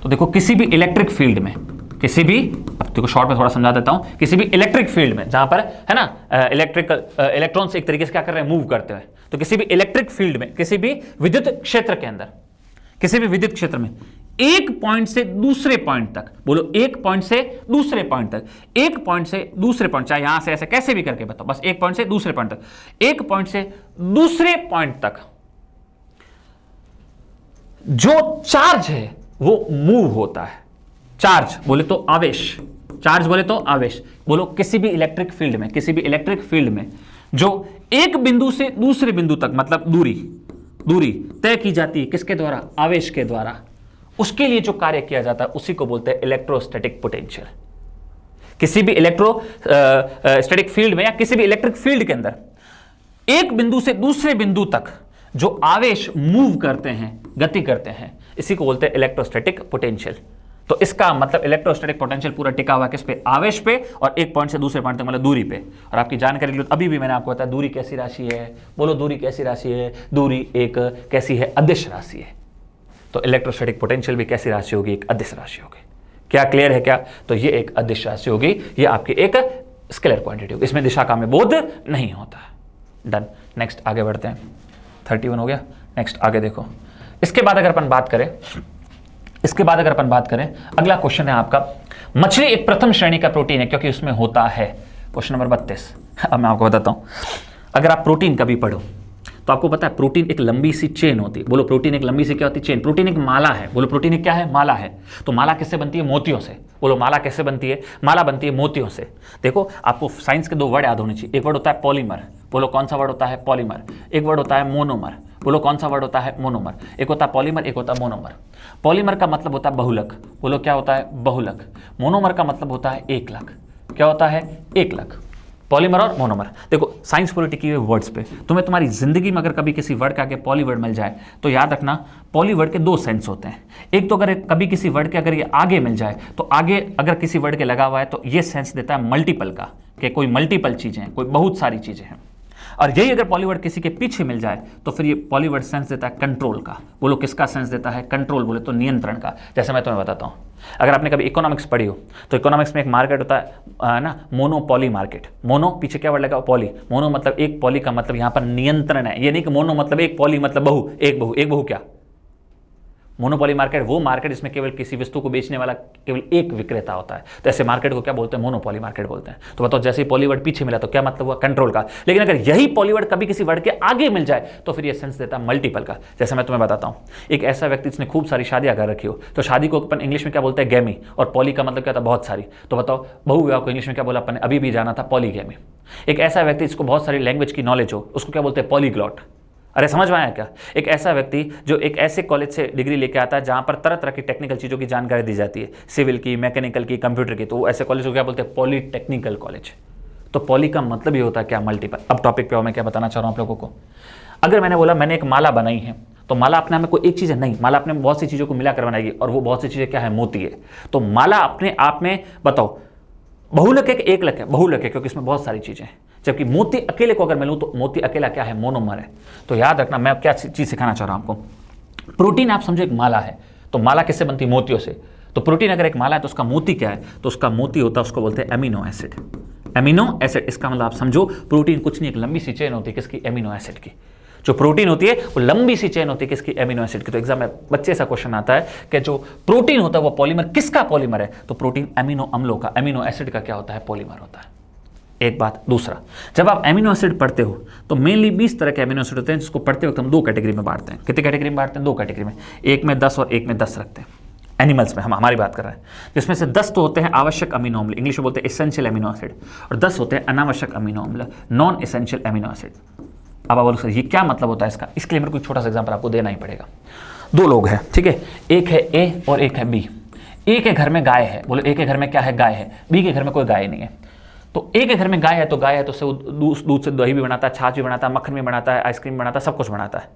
तो देखो किसी भी इलेक्ट्रिक फील्ड में, किसी भी, अब देखो शॉर्ट में थोड़ा समझा देता हूं, किसी भी इलेक्ट्रिक फील्ड में जहां पर है ना इलेक्ट्रॉन्स एक तरीके से क्या कर रहे हैं? मूव करते हैं। तो किसी भी इलेक्ट्रिक फील्ड में, किसी भी विद्युत क्षेत्र के अंदर किसी भी विद्युत क्षेत्र में एक पॉइंट से दूसरे पॉइंट तक, बोलो एक पॉइंट से दूसरे पॉइंट तक, एक पॉइंट से दूसरे पॉइंट, चाहे यहां से ऐसे कैसे भी करके बताओ, बस एक पॉइंट से दूसरे पॉइंट तक, एक पॉइंट से दूसरे पॉइंट तक जो चार्ज है वो मूव होता है। चार्ज बोले तो आवेश, चार्ज बोले तो आवेश, बोलो किसी भी इलेक्ट्रिक फील्ड में, किसी भी इलेक्ट्रिक फील्ड में जो एक बिंदु से दूसरे बिंदु तक, मतलब दूरी तय की जाती है किसके द्वारा, आवेश के द्वारा, उसके लिए जो कार्य किया जाता है उसी को बोलते हैं इलेक्ट्रोस्टैटिक पोटेंशियल। किसी भी इलेक्ट्रोस्टैटिक फील्ड में या किसी भी इलेक्ट्रिक फील्ड के अंदर एक बिंदु से दूसरे बिंदु तक जो आवेश मूव करते हैं, गति करते हैं, इसी को बोलते हैं इलेक्ट्रोस्टैटिक पोटेंशियल। तो इसका मतलब इलेक्ट्रोस्टैटिक पोटेंशियल पूरा टिका हुआ किस पे, आवेश पे, और एक पॉइंट से दूसरे पॉइंट तक मतलब दूरी पे। और आपकी जानकारी लो, अभी भी मैंने आपको बताया दूरी कैसी राशि है, बोलो दूरी कैसी राशि है, दूरी एक कैसी है, अदिश राशि है। तो इलेक्ट्रोस्टैटिक पोटेंशियल भी कैसी राशि होगी, एक अदिश राशि होगी। क्या क्लियर है क्या? तो ये एक अदिश राशि होगी, ये आपकी एक स्केलर क्वांटिटी होगी, इसमें दिशा का में बोध नहीं होता है। डन, नेक्स्ट आगे बढ़ते हैं। 31 हो गया, नेक्स्ट आगे देखो। इसके बाद अगर अपन बात करें, अगला क्वेश्चन है आपका, मछली एक प्रथम श्रेणी का प्रोटीन है क्योंकि उसमें होता है, क्वेश्चन नंबर 32। अब मैं आपको बताता हूं, अगर आप प्रोटीन कभी पढ़ो तो आपको पता है प्रोटीन एक लंबी सी चेन होती है। बोलो प्रोटीन एक लंबी सी क्या होती है, चेन। प्रोटीन एक माला है। बोलो प्रोटीन एक क्या है, माला है। तो माला किससे बनती है, मोतियों से। बोलो माला कैसे बनती है, माला बनती है मोतियों से। देखो आपको साइंस के दो वर्ड याद होने चाहिए, एक वर्ड होता है पॉलीमर, बोलो कौन सा वर्ड होता है, पॉलीमर। एक वर्ड होता है मोनोमर, बोलो कौन सा वर्ड होता है, मोनोमर। एक होता है पॉलीमर, एक होता है मोनोमर। पॉलीमर का मतलब होता है बहुलक, बोलो क्या होता है, बहुलक। मोनोमर का मतलब होता है एकलक, क्या होता है, एकलक। पॉलीमर और मोनोमर, देखो साइंस पूरी टिकी हुई वर्ड्स पे। तुम्हें तुम्हारी जिंदगी में अगर कभी किसी वर्ड के आगे पॉली वर्ड मिल जाए तो याद रखना, पॉली वर्ड के दो सेंस होते हैं। एक तो अगर कभी किसी वर्ड के अगर ये आगे मिल जाए तो आगे अगर किसी वर्ड के लगा हुआ है तो ये सेंस देता है मल्टीपल का, कि कोई मल्टीपल चीजें हैं, कोई बहुत सारी चीजें हैं। और यही अगर पॉलीवर्ड किसी के पीछे मिल जाए तो फिर ये पॉलीवर्ड सेंस देता है कंट्रोल का। बोलो किसका सेंस देता है, कंट्रोल, बोले तो नियंत्रण का। जैसे मैं तुम्हें बताता हूँ, अगर आपने कभी इकोनॉमिक्स पढ़ी हो तो इकोनॉमिक्स में एक मार्केट होता है ना, मोनोपॉली मार्केट। मोनो पीछे क्या वर्ड लगा, पॉली। मोनो मतलब एक, पॉली का मतलब यहाँ पर नियंत्रण है। ये नहीं कि मोनो मतलब एक, पॉली मतलब बहु, एक बहु। एक बहु क्या, मोनोपॉली मार्केट वो मार्केट जिसमें केवल किसी वस्तु को बेचने वाला केवल एक विक्रेता होता है। तो ऐसे मार्केट को क्या बोलते हैं, मोनोपॉली मार्केट बोलते हैं। तो बताओ जैसे ही पॉलीवर्ड पीछे मिला तो क्या मतलब हुआ, कंट्रोल का। लेकिन अगर यही पॉलीवर्ड कभी किसी वर्ड के आगे मिल जाए तो फिर ये सेंस देता है मल्टीपल का। जैसे मैं तुम्हें बताता हूँ, एक ऐसा व्यक्ति जिसने खूब सारी शादियां कर रखी हो, तो शादी को अपन इंग्लिश में क्या बोलते हैं, गैमी। और पॉली का मतलब क्या था, बहुत सारी। तो बताओ बहुविवाह को इंग्लिश में क्या बोला अपन ने, अभी भी जाना था, पॉलीगैमी। एक ऐसा व्यक्ति जिसको बहुत सारी लैंग्वेज की नॉलेज हो, उसको क्या बोलते हैं, पॉलीग्लॉट। अरे समझ में आया क्या? एक ऐसा व्यक्ति जो एक ऐसे कॉलेज से डिग्री लेके आता है जहां पर तरह तरह की टेक्निकल चीज़ों की जानकारी दी जाती है, सिविल की, मैकेनिकल की, कंप्यूटर की, तो वो ऐसे कॉलेज को क्या बोलते हैं, पॉलीटेक्निकल कॉलेज। तो पॉली का मतलब ये होता है क्या, मल्टीपल। अब टॉपिक पे मैं क्या बताना चाह रहा हूँ आप लोगों को, अगर मैंने बोला मैंने एक माला बनाई है, तो माला अपने आप में कोई एक चीज़ है नहीं, माला अपने बहुत सी चीज़ों को मिलाकर बनाएगी, और वो बहुत सी चीज़ें क्या है, मोती है। तो माला अपने आप में बताओ बहुलक है कि एकलक है, बहुलक है क्योंकि इसमें बहुत सारी चीजें हैं। जबकि मोती अकेले को अगर मैं लूं तो मोती अकेला क्या है, मोनोमर है। तो याद रखना, मैं क्या चीज सिखाना चाह रहा हूं आपको। प्रोटीन आप समझो एक माला है, तो माला किससे बनती है, मोतियों से। तो प्रोटीन अगर एक माला है तो उसका मोती क्या है, तो उसका मोती होता है, उसको बोलते हैं एमिनो एसिड। एमिनो एसिड, इसका मतलब आप समझो प्रोटीन कुछ नहीं, एक लंबी सी चेन होती है किसकी, एमिनो एसिड की। जो प्रोटीन होती है वो लंबी सी चेन होती है किसकी, एमिनो एसिड की। तो एग्जाम में बच्चे ऐसा क्वेश्चन आता है कि जो प्रोटीन होता है वो पॉलीमर किसका पॉलीमर है, तो प्रोटीन एमिनो अम्लों का, एमिनो एसिड का क्या होता है, पॉलीमर होता है। एक बात। दूसरा, जब आप एमिनो एसिड पढ़ते हो तो मेनली 20 तरह के एमिनो एसिड होते हैं, जिसको पढ़ते वक्त हम दो कैटेगरी में बांटते हैं। कितनी कैटेगरी में बांटते हैं, दो कैटेगरी में, एक में 10 और एक में 10 रखते हैं। एनिमल्स में हम हमारी बात कर रहे हैं, जिसमें से 10 तो होते हैं आवश्यक अमीनो अम्ल, इंग्लिश में बोलते हैं एसेंशियल एमिनो एसिड, और 10 होते हैं अनावश्यक अमीनो अम्ल, नॉन एसेंशियल एमिनो एसिड। अब आप बोलो सर ये क्या मतलब होता है इसका, इसके लिए मेरे को छोटा सा एग्जांपल आपको देना ही पड़ेगा। दो लोग हैं, ठीक है, एक है ए और एक है बी। ए के घर में गाय है, बोलो ए के घर में क्या है, गाय है। बी के घर में कोई गाय नहीं है। तो ए के घर में गाय है तो उससे दूध से दही भी बनाता है, छाछ भी बनाता है, मक्खन भी बनाता है, आइसक्रीम बनाता है, सब कुछ बनाता है।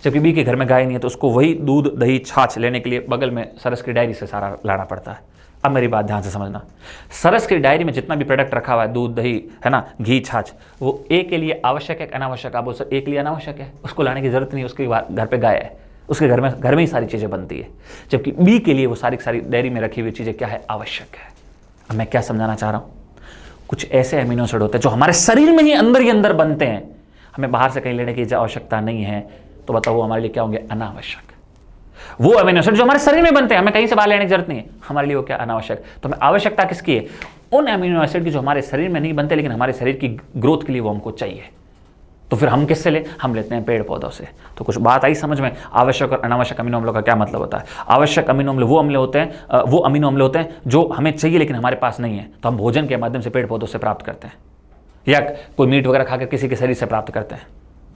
जबकि बी के घर में गाय नहीं है तो उसको वही दूध दही छाछ लेने के लिए बगल में सरस की डायरी से सारा लाना पड़ता है। अब मेरी बात ध्यान से समझना, सरस की डायरी में जितना भी प्रोडक्ट रखा हुआ है, दूध दही है ना, घी छाछ, वो ए के लिए आवश्यक है अनावश्यक, आप बोल सर ए के लिए अनावश्यक है, उसको लाने की जरूरत नहीं, उसके घर पे गाय है, उसके घर में ही सारी चीज़ें बनती है। जबकि बी के लिए वो सारी डायरी में रखी हुई चीज़ें क्या है, आवश्यक है। अब मैं क्या समझाना चाह रहा हूँ, कुछ ऐसे एमिनो एसिड होते हैं जो हमारे शरीर में ही अंदर बनते हैं, हमें बाहर से कहीं लेने की आवश्यकता नहीं है, तो बताओ वो हमारे लिए क्या होंगे, अनावश्यक। वो अमीनो एसिड जो हमारे शरीर में बनते हैं, हमें कहीं से बाहर लेने की जरूरत नहीं है, हमारे लिए वो क्या अनावश्यक। तो हमें आवश्यकता किसकी है? उन अमीनो एसिड की जो हमारे शरीर में नहीं बनते लेकिन हमारे शरीर की ग्रोथ के लिए वो हमको चाहिए। तो फिर हम किससे ले? हम लेते हैं पेड़ पौधों से। तो कुछ बात आई समझ में? आवश्यक और अनावश्यक अमीनो अम्लों का क्या मतलब होता है? आवश्यक अमीनो अम्ल वो अम्ल होते हैं, वो अमीनो अम्ल होते हैं जो हमें चाहिए लेकिन हमारे पास नहीं है, तो हम भोजन के माध्यम से पेड़ पौधों से प्राप्त करते हैं, या कोई मीट वगैरह खाकर किसी के शरीर से प्राप्त करते हैं,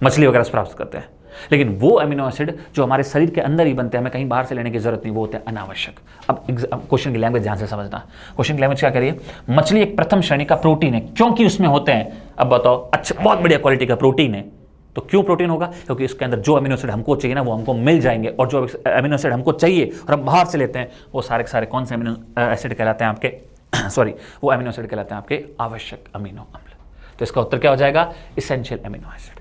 मछली वगैरह से प्राप्त करते हैं। लेकिन वो अमीनो एसिड जो हमारे शरीर के अंदर ही बनते हैं, हमें कहीं बाहर से लेने की जरूरत नहीं, वो होते हैं अनावश्यक। अब क्वेश्चन की लैंग्वेज ध्यान से समझना। क्वेश्चन की लैंग्वेज क्या करिए? मछली एक प्रथम श्रेणी का प्रोटीन है, क्योंकि उसमें होते हैं, अब बताओ, अच्छा बहुत बढ़िया क्वालिटी का प्रोटीन है। तो क्यों प्रोटीन होगा? क्योंकि उसके अंदर जो अमीनो एसिड हमको चाहिए ना वो हमको मिल जाएंगे, और जो अमीनो एसिड हमको चाहिए और हम बाहर से लेते हैं वो सारे के सारे कौन से अमीनो एसिड कहलाते हैं आपके सॉरी वो अमीनो एसिड कहलाते हैं आपके आवश्यक अमीनो अम्ल। तो इसका उत्तर क्या हो जाएगा? Essential amino acid.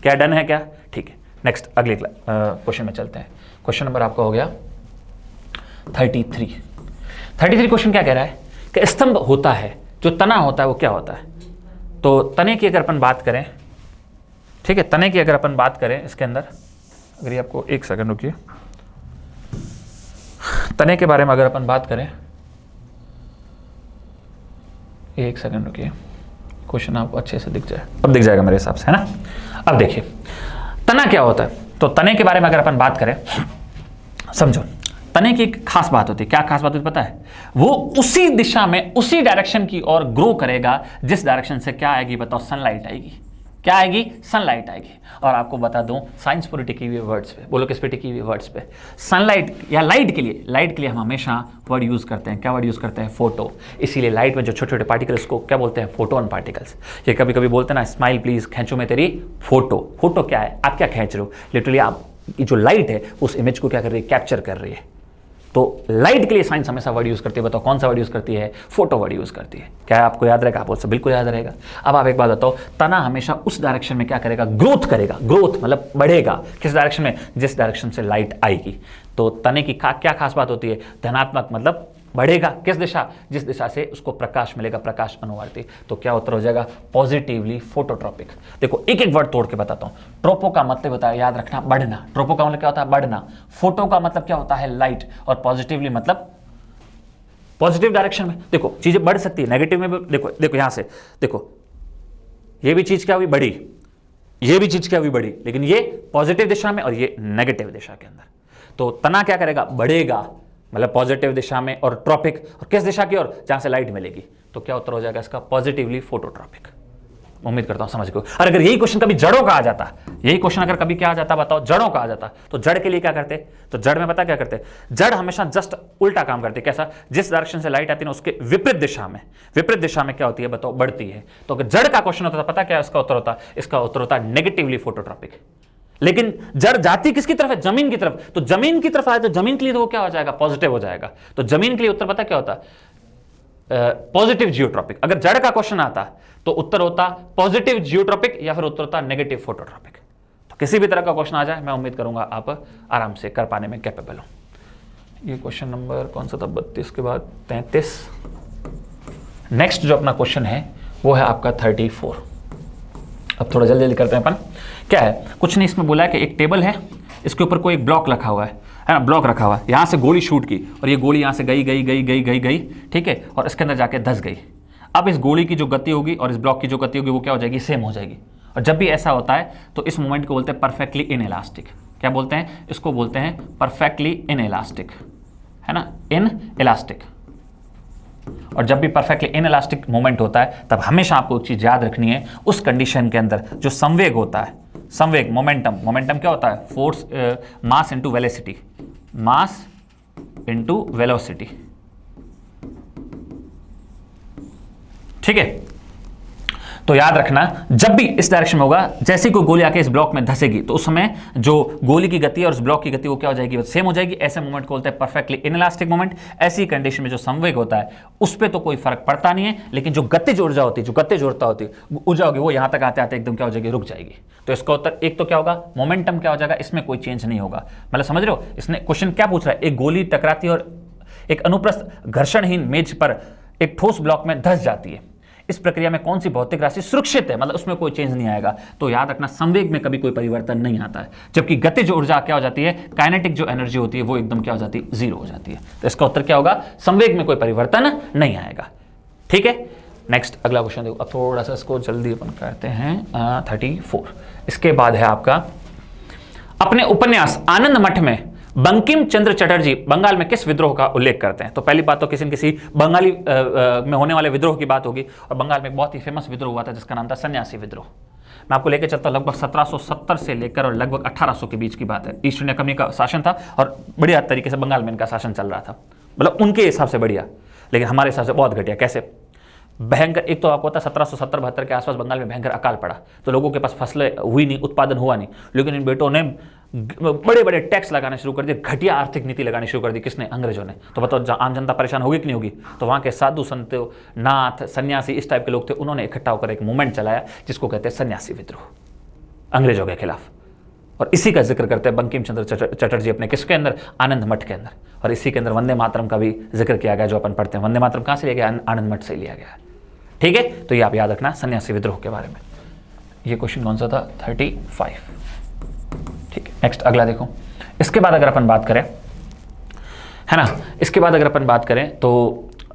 क्या डन है क्या? ठीक है, नेक्स्ट अगले क्वेश्चन में चलते हैं। क्वेश्चन नंबर आपका हो गया 33। क्वेश्चन क्या कह रहा है कि स्तंभ होता है, जो तना होता है वो क्या होता है? तो तने की अगर अपन बात करें, ठीक है, तने की अगर अपन बात करें इसके अंदर, अगर ये आपको एक सेकंड रुकिए, तने के बारे में अगर अपन बात करें, एक सेकंड रुकिए, क्वेश्चन आपको अच्छे से दिख जाए, अब दिख जाएगा मेरे हिसाब से, है ना। अब देखिए तना क्या होता है, तो तने के बारे में अगर अपन बात करें, समझो तने की एक खास बात होती है। क्या खास बात होती है पता है? वो उसी दिशा में, उसी डायरेक्शन की ओर ग्रो करेगा जिस डायरेक्शन से क्या आएगी बताओ? सनलाइट आएगी। क्या आएगी? सनलाइट आएगी। और आपको बता दूं, साइंस पूरी टिकी हुई वर्ड्स पे, बोलो किस पे टिकी हुई? वर्ड्स पे। सनलाइट या लाइट के लिए हम हमेशा वर्ड यूज करते हैं। क्या वर्ड यूज करते हैं? फोटो। इसीलिए लाइट में जो छोटे छोटे पार्टिकल्स को क्या बोलते हैं? Photon particles. ये कभी कभी बोलते हैं ना, स्माइल प्लीज, खींचो मैं तेरी फोटो। फोटो क्या है? आप क्या खींच रहे हो? लिटरली आप जो लाइट है उस इमेज को क्या कर रही है? कैप्चर कर रही है। तो लाइट के लिए साइंस हमेशा वर्ड यूज करती है, बताओ कौन सा वर्ड यूज करती है? फोटो वर्ड यूज करती है। क्या आपको याद रहेगा? आप बोल सकते बिल्कुल याद रहेगा। अब आप एक बात बताओ, तना हमेशा उस डायरेक्शन में क्या करेगा? ग्रोथ करेगा। ग्रोथ मतलब बढ़ेगा। किस डायरेक्शन में? जिस डायरेक्शन से लाइट आएगी। तो तने की क्या खास बात होती है? धनात्मक, मतलब बढ़ेगा। किस दिशा? जिस दिशा से उसको प्रकाश मिलेगा, प्रकाश अनुवर्ती। तो क्या उत्तर हो जाएगा? Positively phototropic. देखो एक एक वर्ड तोड़ के बताता हूं। ट्रोपो का मतलब होता है, याद रखना, बढ़ना। ट्रोपो का मतलब क्या होता है? बढ़ना। फोटो का मतलब क्या होता है? लाइट। और पॉजिटिवली मतलब पॉजिटिव डायरेक्शन में। देखो चीजें बढ़ सकती है, नेगेटिव में भी। देखो यहां से देखो, ये भी चीज क्या हुई? बढ़ी। ये भी चीज क्या हुई? बढ़ी। लेकिन ये पॉजिटिव दिशा में और ये नेगेटिव दिशा के अंदर। तो तना क्या करेगा? बढ़ेगा, मतलब पॉजिटिव दिशा में, और ट्रॉपिक, और किस दिशा की ओर? जहां से लाइट मिलेगी। तो क्या उत्तर हो जाएगा इसका? Positively phototropic. उम्मीद करता हूं समझ गए। और अगर यही क्वेश्चन कभी जड़ों का आ जाता, यही क्वेश्चन अगर कभी क्या आ जाता बताओ? जड़ों का आ जाता, तो जड़ के लिए क्या करते? तो जड़ में पता क्या करते? जड़ हमेशा जस्ट उल्टा काम करते। कैसा? जिस डायरेक्शन से लाइट आती है ना उसके विपरीत दिशा में, विपरीत दिशा में क्या होती है बताओ? बढ़ती है। तो अगर जड़ का क्वेश्चन होता था, पता क्या इसका उत्तर होता? इसका उत्तर होता नेगेटिवली फोटोट्रॉपिक। लेकिन जड़ जाती किसकी तरफ है? जमीन की तरफ। तो जमीन की तरफ आए तो जमीन के लिए तो वो क्या हो जाएगा? पॉजिटिव हो जाएगा। तो जमीन के लिए उत्तर पता क्या होता? Positive geotropic. अगर जड़ का क्वेश्चन आता तो उत्तर होता पॉजिटिव जियोट्रॉपिक, या फिर उत्तर होता नेगेटिव फोटोट्रॉपिक। तो किसी भी तरह का क्वेश्चन आ जाए, मैं उम्मीद करूंगा आप आराम से कर पाने में कैपेबल हो। ये क्वेश्चन नंबर कौन सा था? 32 के बाद 33। नेक्स्ट जो अपना क्वेश्चन है वो है आपका 34। अब थोड़ा जल्दी जल्दी करते हैं अपन। क्या है? कुछ नहीं, इसमें बोला है कि एक टेबल है, इसके ऊपर कोई एक ब्लॉक रखा हुआ है ना, ब्लॉक रखा हुआ है। यहाँ से गोली शूट की और ये गोली यहाँ से गई, ठीक है, और इसके अंदर जाके धंस गई। अब इस गोली की जो गति होगी और इस ब्लॉक की जो गति होगी वो क्या हो जाएगी? सेम हो जाएगी। और जब भी ऐसा होता है तो इस मोमेंट को बोलते हैं परफेक्टली इनइलास्टिक। क्या बोलते हैं? इसको बोलते हैं परफेक्टली इनइलास्टिक, है ना, इनइलास्टिक। और जब भी परफेक्टली इनइलास्टिक मोमेंट होता है तब हमेशा आपको एक चीज याद रखनी है, उस कंडीशन के अंदर जो संवेग होता है, संवेग, मोमेंटम क्या होता है? Force, mass into velocity, mass into velocity, ठीक है। तो याद रखना, जब भी इस डायरेक्शन में होगा, जैसे कोई गोली आके इस ब्लॉक में धंसेगी तो उस समय जो गोली की गति और उस ब्लॉक की गति वो क्या हो जाएगी? सेम हो जाएगी। ऐसे मोमेंट को बोलते हैं परफेक्टली इनइलास्टिक मोमेंट। ऐसी कंडीशन में जो संवेग होता है उस पर तो कोई फर्क पड़ता नहीं है, लेकिन जो गतिज ऊर्जा होती है, जो गतिज ऊर्जा होती है, ऊर्जा होगी, वो यहां तक आते आते एकदम क्या हो जाएगी? रुक जाएगी। तो इसका उत्तर एक तो क्या होगा? मोमेंटम क्या हो जाएगा? इसमें कोई चेंज नहीं होगा। मतलब समझ रहे हो इसने क्वेश्चन क्या पूछ रहा है? एक गोली टकराती है और एक अनुप्रस्थ घर्षणहीन मेज पर एक ठोस ब्लॉक में धंस जाती है। इस प्रक्रिया में कौन सी भौतिक राशि सुरक्षित है, मतलब उसमें कोई चेंज नहीं आएगा। तो याद रखना संवेग में कभी कोई परिवर्तन नहीं आता है, जबकि गतिज ऊर्जा क्या हो जाती है, काइनेटिक जो एनर्जी होती है वो एकदम क्या हो जाती है, जीरो हो जाती है। तो इसका उत्तर क्या होगा, संवेग में कोई परिवर्तन नहीं आएगा। ठीक है, नेक्स्ट अगला क्वेश्चन देखो। अब थोड़ा सा इसको जल्दी अपन करते हैं। 34 इसके बाद है आपका, अपने उपन्यास आनंद मठ में बंकिम चंद्र चटर्जी बंगाल में किस विद्रोह का उल्लेख करते हैं। तो पहली बात तो किसी न किसी बंगाली में होने वाले विद्रोह की बात होगी, और बंगाल में एक बहुत ही फेमस विद्रोह हुआ था जिसका नाम था सन्यासी विद्रोह। मैं आपको लेकर चलता हूं, लगभग 1770 से लेकर और लगभग 1800 के बीच की बात है। ईस्ट इंडिया कंपनी का शासन था और बढ़िया तरीके से बंगाल में इनका शासन चल रहा था, मतलब उनके हिसाब से बढ़िया, लेकिन हमारे हिसाब से बहुत घटिया। कैसे, भयंकर, एक तो आपको पता 1770-72 के आसपास बंगाल में भयंकर अकाल पड़ा, तो लोगों के पास फसलें हुई नहीं, उत्पादन हुआ नहीं, लेकिन इन बेटों ने बड़े बड़े टैक्स लगाने शुरू कर दिए, घटिया आर्थिक नीति लगानी शुरू कर दी। किसने, अंग्रेजों ने। तो बताओ आम जनता परेशान होगी कि नहीं होगी। तो वहाँ के साधु संत, नाथ, सन्यासी, इस टाइप के लोग थे, उन्होंने इकट्ठा होकर एक मूवमेंट चलाया जिसको कहते हैं सन्यासी विद्रोह, अंग्रेजों के खिलाफ। और इसी का जिक्र करते हैं बंकिम चंद्र चटर्जी अपने किसके अंदर, आनंद मठ के अंदर। और इसी के अंदर वंदे मातरम का भी जिक्र किया गया, जो अपन पढ़ते हैं। वंदे मातरम कहाँ से लिया गया, आनंद मठ से लिया गया। ठीक है, तो ये आप याद रखना सन्यासी विद्रोह के बारे में। ये क्वेश्चन कौन सा था, 35। ठीक है, नेक्स्ट अगला देखो। इसके बाद अगर अपन बात करें, है ना, इसके बाद अगर अपन बात करें तो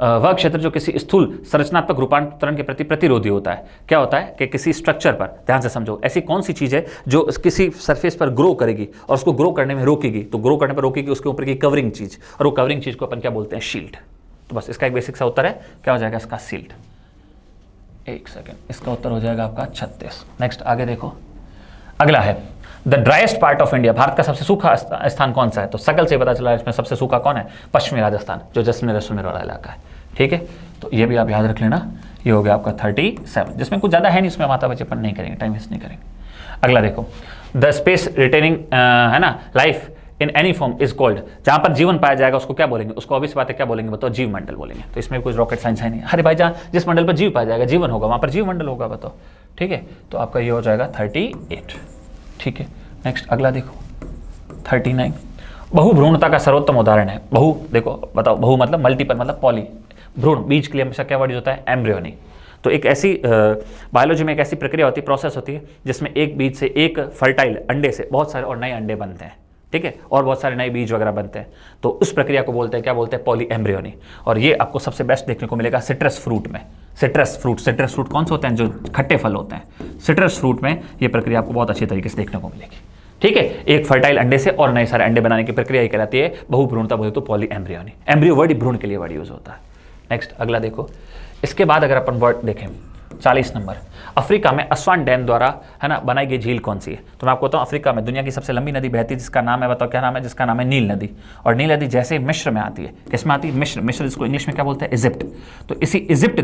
वह क्षेत्र जो किसी स्थूल संरचनात्मक रूपांतरण के प्रति प्रतिरोधी होता है। क्या होता है कि किसी स्ट्रक्चर पर, ध्यान से समझो, ऐसी कौन सी चीज है जो किसी सरफेस पर ग्रो करेगी और उसको ग्रो करने में रोकेगी। तो ग्रो करने पर रोकेगी उसके ऊपर की कवरिंग चीज, और वो कवरिंग चीज को अपन क्या बोलते हैं, शील्ड। तो बस इसका एक बेसिक सा उत्तर है, क्या हो जाएगा इसका, शील्ड। एक सेकेंड, इसका उत्तर हो जाएगा आपका 36। नेक्स्ट आगे देखो, अगला है the driest part of India. Bharat का सबसे सूखा स्थान कौन सा है। तो सकल से पता चला इसमें सबसे सूखा कौन है, पश्चिमी राजस्थान, जो जैसलमेर जैसलमेर वाला इलाका है। ठीक है, तो ये भी आप याद रख लेना। ये हो गया आपका 37, जिसमें कुछ ज़्यादा है नहीं, इसमें माता बच्चे अपन नहीं करेंगे, टाइम वेस्ट नहीं करेंगे। अगला देखो, द स्पेस रिटेनिंग, है ना, life in any form is called. जहाँ पर जीवन पाया जाएगा उसको क्या बोलेंगे, उसको ऑब्वियस बात है क्या बोलेंगे, बताओ, जीव मंडल बोलेंगे। तो इसमें कुछ रॉकेट साइंस है नहीं। अरे भाई, जहाँ जिस मंडल पर जीव पाया जाएगा, जीवन होगा, वहाँ पर जीव मंडल होगा, बताओ। ठीक है, तो आपका ये हो जाएगा 38। ठीक है, नेक्स्ट अगला देखो 39। बहु भ्रूणता का सर्वोत्तम उदाहरण है। बहु देखो, बताओ, बहु मतलब मल्टीपल, मतलब पॉली। भ्रूण, बीज के लिए हमेशा क्या वर्ड होता है, एम्ब्रियोनी। तो एक ऐसी बायोलॉजी में एक ऐसी प्रक्रिया होती है, प्रोसेस होती है, जिसमें एक बीज से, एक फर्टाइल अंडे से बहुत सारे और नए अंडे बनते हैं। ठीक है, और बहुत सारे नए बीज वगैरह बनते हैं। तो उस प्रक्रिया को बोलते हैं, क्या बोलते हैं, पॉली एम्ब्रियोनी। और ये आपको सबसे बेस्ट देखने को मिलेगा सिट्रस फ्रूट में। सिट्रस फ्रूट कौन से होते हैं, जो खट्टे फल होते हैं। सिट्रस फ्रूट में ये प्रक्रिया आपको बहुत अच्छी तरीके से देखने को मिलेगी। ठीक है, एक फर्टाइल अंडे से और नए सारे अंडे बनाने की प्रक्रिया ही कहलाती है बहुभ्रूणता, बोले तो पॉली एम्ब्रियोनी। एम्ब्रियो वर्ड भ्रूण के लिए वर्ड यूज होता है। नेक्स्ट अगला देखो, इसके बाद अगर अपन वर्ड देखें 40 नंबर, अफ्रीका में अस्वान डैम द्वारा, है ना, बनाई गई झील कौन सी है। तो मैं आपको बताऊं, अफ्रीका में दुनिया की सबसे लंबी नदी बहती है, जिसका नाम है, बताओ क्या नाम है, जिसका नाम है नील नदी। और नील नदी जैसे मिस्र में आती है, किस में आती है, मिस्र इसको इंग्लिश में क्या बोलते हैं, इजिप्ट। तो इसी इजिप्ट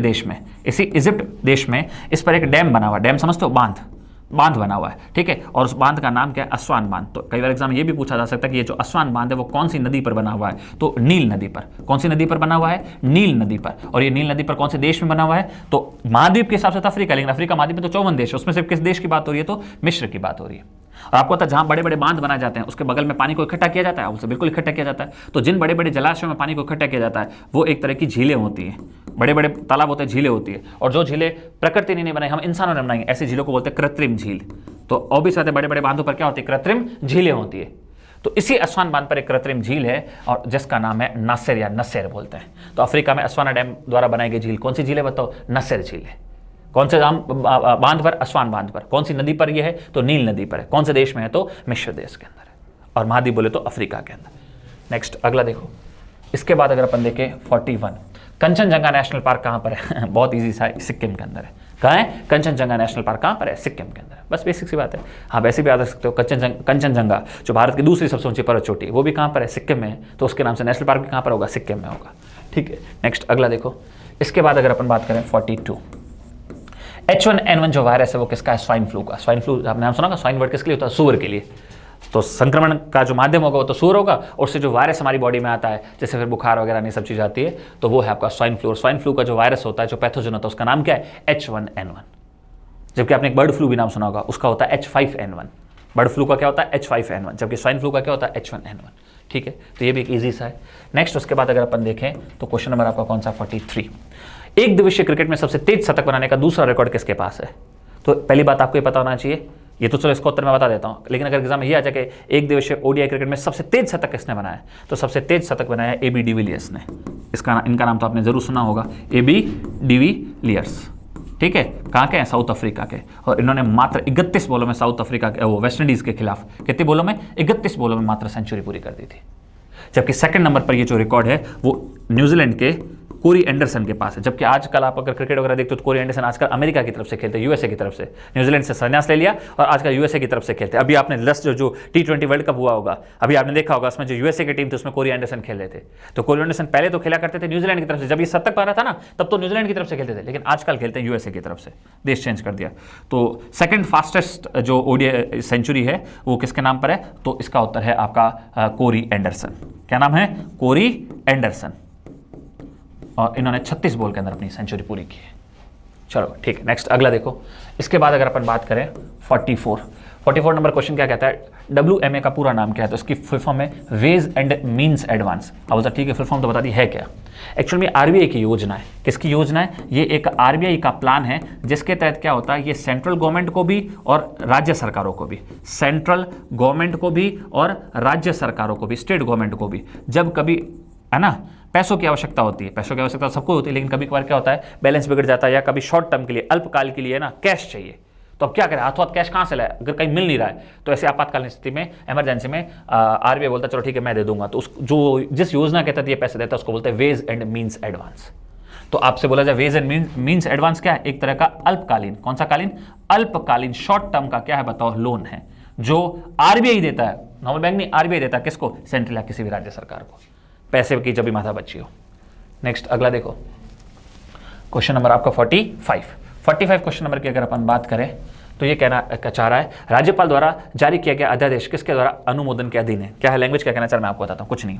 देश में इस पर एक डैम बना हुआ, डैम समझते हो, बांध बना हुआ है। ठीक है, और उस बांध का नाम क्या है, अस्वान बांध। तो कई बार एग्जाम ये भी पूछा जा सकता है कि ये जो अस्वान बांध है वो कौन सी नदी पर बना हुआ है। तो नील नदी पर। कौन सी नदी पर बना हुआ है, नील नदी पर। और ये नील नदी पर कौन से देश में बना हुआ है, तो महाद्वीप के हिसाब से तो अफ्रीका, लेकिन अफ्रीका महाद्वीप में तो 54 देश है, उसमें सिर्फ किस देश की बात हो रही है, तो मिस्र की बात हो रही है। और आपको पता है, जहां बड़े बड़े बांध बनाए जाते हैं उसके बगल में पानी को इकट्ठा किया जाता है, उससे बिल्कुल इकट्ठा किया जाता है। तो जिन बड़े बड़े जलाशयों में पानी को इकट्ठा किया जाता है वो एक तरह की झीलें होती हैं, बड़े बड़े तालाब होते हैं, झीलें होती है। और जो झीलें प्रकृति ने नहीं बनाई, हम इंसानों ने बनाई, ऐसी झीलों को बोलते हैं कृत्रिम झील। तो ऑब्वियस बात है, बड़े बड़े बांधों पर क्या होती है, कृत्रिम झीलें होती है। तो इसी अस्वान बांध पर एक कृत्रिम झील है और जिसका नाम है नासिर या नसेर बोलते हैं। तो अफ्रीका में अस्वान डैम द्वारा बनाई गई झील कौन सी झील है, बताओ, नसेर झील है। कौन से बांध पर, अस्वान बांध पर। कौन सी नदी पर यह है, तो नील नदी पर है। कौन से देश में है, तो मिस्र देश के अंदर है। और महाद्वीप बोले तो अफ्रीका के अंदर। नेक्स्ट अगला देखो, इसके बाद अगर अपन देखें 41, कंचनजंगा नेशनल पार्क कहाँ पर है बहुत ईजी सा, सिक्किम के अंदर है। कहाँ है, कंचनजंगा नेशनल पार्क कहाँ पर है, सिक्किम के अंदर। बस बेसिक सी बात है। हाँ, वैसे भी याद रख सकते हो, कंचनजंगा जो भारत की दूसरी सबसे ऊंची पर्वत चोटी है, वो भी कहाँ पर है, सिक्किम में है। तो उसके नाम से नेशनल पार्क भी कहाँ पर होगा, सिक्किम में होगा। ठीक है, नेक्स्ट अगला देखो, इसके बाद अगर अपन बात करें 42, H1N1 जो वायरस है वो किसका है, स्वाइन फ्लू का। स्वाइन फ्लू आपने नाम सुना का, स्वाइन वर्ड किसके लिए होता है, सूअर के लिए। तो संक्रमण का जो माध्यम होगा वो तो सूअर होगा, और उससे जो वायरस हमारी बॉडी में आता है, जैसे फिर बुखार वगैरह नहीं सब चीज़ आती है, तो वो है आपका स्वाइन फ्लू। और स्वाइन फ्लू का जो वायरस होता है, जो पैथोजन होता है, उसका नाम क्या है, H1N1। जबकि आपने एक बर्ड फ्लू भी नाम सुना होगा, उसका होता है H5N1। बर्ड फ्लू का क्या होता है, H5N1, जबकि स्वाइन फ्लू का क्या होता है, H1N1। ठीक है, तो ये भी एक ईजी सा है। नेक्स्ट उसके बाद अगर अपन देखें तो क्वेश्चन नंबर आपका कौन सा, 43, एक दिवसीय क्रिकेट में सबसे तेज शतक बनाने का दूसरा रिकॉर्ड किसके पास है? तो पहली बात आपको ये पता होना चाहिए, ये तो चलो इसका उत्तर मैं बता देता हूं, लेकिन अगर एग्जाम में ये आ जाए कि एक दिवसीय ओडीआई क्रिकेट में सबसे तेज शतक किसने बनाया, तो सबसे तेज शतक बनाया AB डिविलियर्स ने। इनका नाम तो आपने जरूर सुना होगा, AB डिविलियर्स। ठीक है, कहाँ के हैं? साउथ अफ्रीका के। और इन्होंने मात्र 31 बॉलों में साउथ अफ्रीका के वेस्ट इंडीज के खिलाफ कितने बॉलों में? 31 बॉलों में मात्र सेंचुरी पूरी कर दी थी। जबकि सेकंड नंबर पर ये जो रिकॉर्ड है वो न्यूजीलैंड के कोरी एंडरसन के पास है। जबकि आजकल आप अगर क्रिकेट वगैरह देखते हो तो कोरी एंडरसन आजकल अमेरिका की तरफ से खेलते हैं, यूएसए की तरफ से। न्यूजीलैंड से संन्यास ले लिया और आजकल यूएसए की तरफ से खेलते हैं। अभी आपने लास्ट जो T20 वर्ल्ड कप हुआ होगा, अभी आपने देखा होगा, उसमें जो यूएसए की टीम थी उसमें कोरी एंडरसन खेल रहे थे। तो कोरी एंडरसन पहले तो खेला करते थे न्यूजीलैंड की तरफ से, जब ये शतक पा रहा था ना तब तो न्यूजीलैंड की तरफ से खेलते थे, लेकिन आजकल खेलते हैं यूएसए की तरफ से, देश चेंज कर दिया। तो सेकंड फास्टेस्ट जो ओडीआई सेंचुरी है वो किसके नाम पर है? तो इसका उत्तर है आपका कोरी एंडरसन। क्या नाम है? Corey Anderson. और इन्होंने 36 बॉल के अंदर अपनी सेंचुरी पूरी की है। चलो ठीक है, नेक्स्ट अगला देखो। इसके बाद अगर अपन बात करें 44 नंबर क्वेश्चन क्या कहता है? WMA का पूरा नाम क्या है? तो इसकी फुल फॉर्म है वेज एंड मीन्स एडवांस। अब बोलता ठीक है, फुल फॉर्म तो बता दी है क्या? एक्चुअली में आरबीआई की योजना है। किसकी योजना है? ये एक आरबीआई का प्लान है जिसके तहत क्या होता है, ये सेंट्रल गवर्नमेंट को भी और राज्य सरकारों को भी, सेंट्रल गवर्नमेंट को भी और राज्य सरकारों को भी, स्टेट गवर्नमेंट को भी, जब कभी है ना पैसों की आवश्यकता होती है, पैसों की आवश्यकता सबको होती है, लेकिन कभी कभार क्या होता है बैलेंस बिगड़ जाता है, या कभी शॉर्ट टर्म के लिए, अल्पकाल के लिए ना कैश चाहिए, तो अब क्या करें? हाथों हाथ कैश कहां से लाए? अगर कहीं मिल नहीं रहा है तो ऐसे आपातकालीन स्थिति में, इमरजेंसी में आरबीआई बोलता है चलो ठीक है मैं दे दूंगा। तो जिस योजना के तहत ये पैसे देता है उसको बोलते हैं वेज एंड मीन्स एडवांस। तो आपसे बोला जाए वेज एंड मीन्स एडवांस क्या है? एक तरह का अल्पकालीन, कौन सा कालीन? अल्पकालीन, शॉर्ट टर्म का क्या है बताओ? लोन है जो आरबीआई देता है, नॉर्मल बैंक नहीं, आरबीआई देता है। किसको? सेंट्रल या किसी भी राज्य सरकार को, पैसे की जब भी माथा बची हो। नेक्स्ट अगला देखो, क्वेश्चन नंबर आपका 45 क्वेश्चन नंबर की अगर अपन बात करें तो ये कहना चाह रहा है राज्यपाल द्वारा जारी किया गया अध्यादेश किसके द्वारा अनुमोदन के अधीन है? क्या है लैंग्वेज, क्या कहना चाह रहा है मैं आपको बताता हूँ, कुछ नहीं।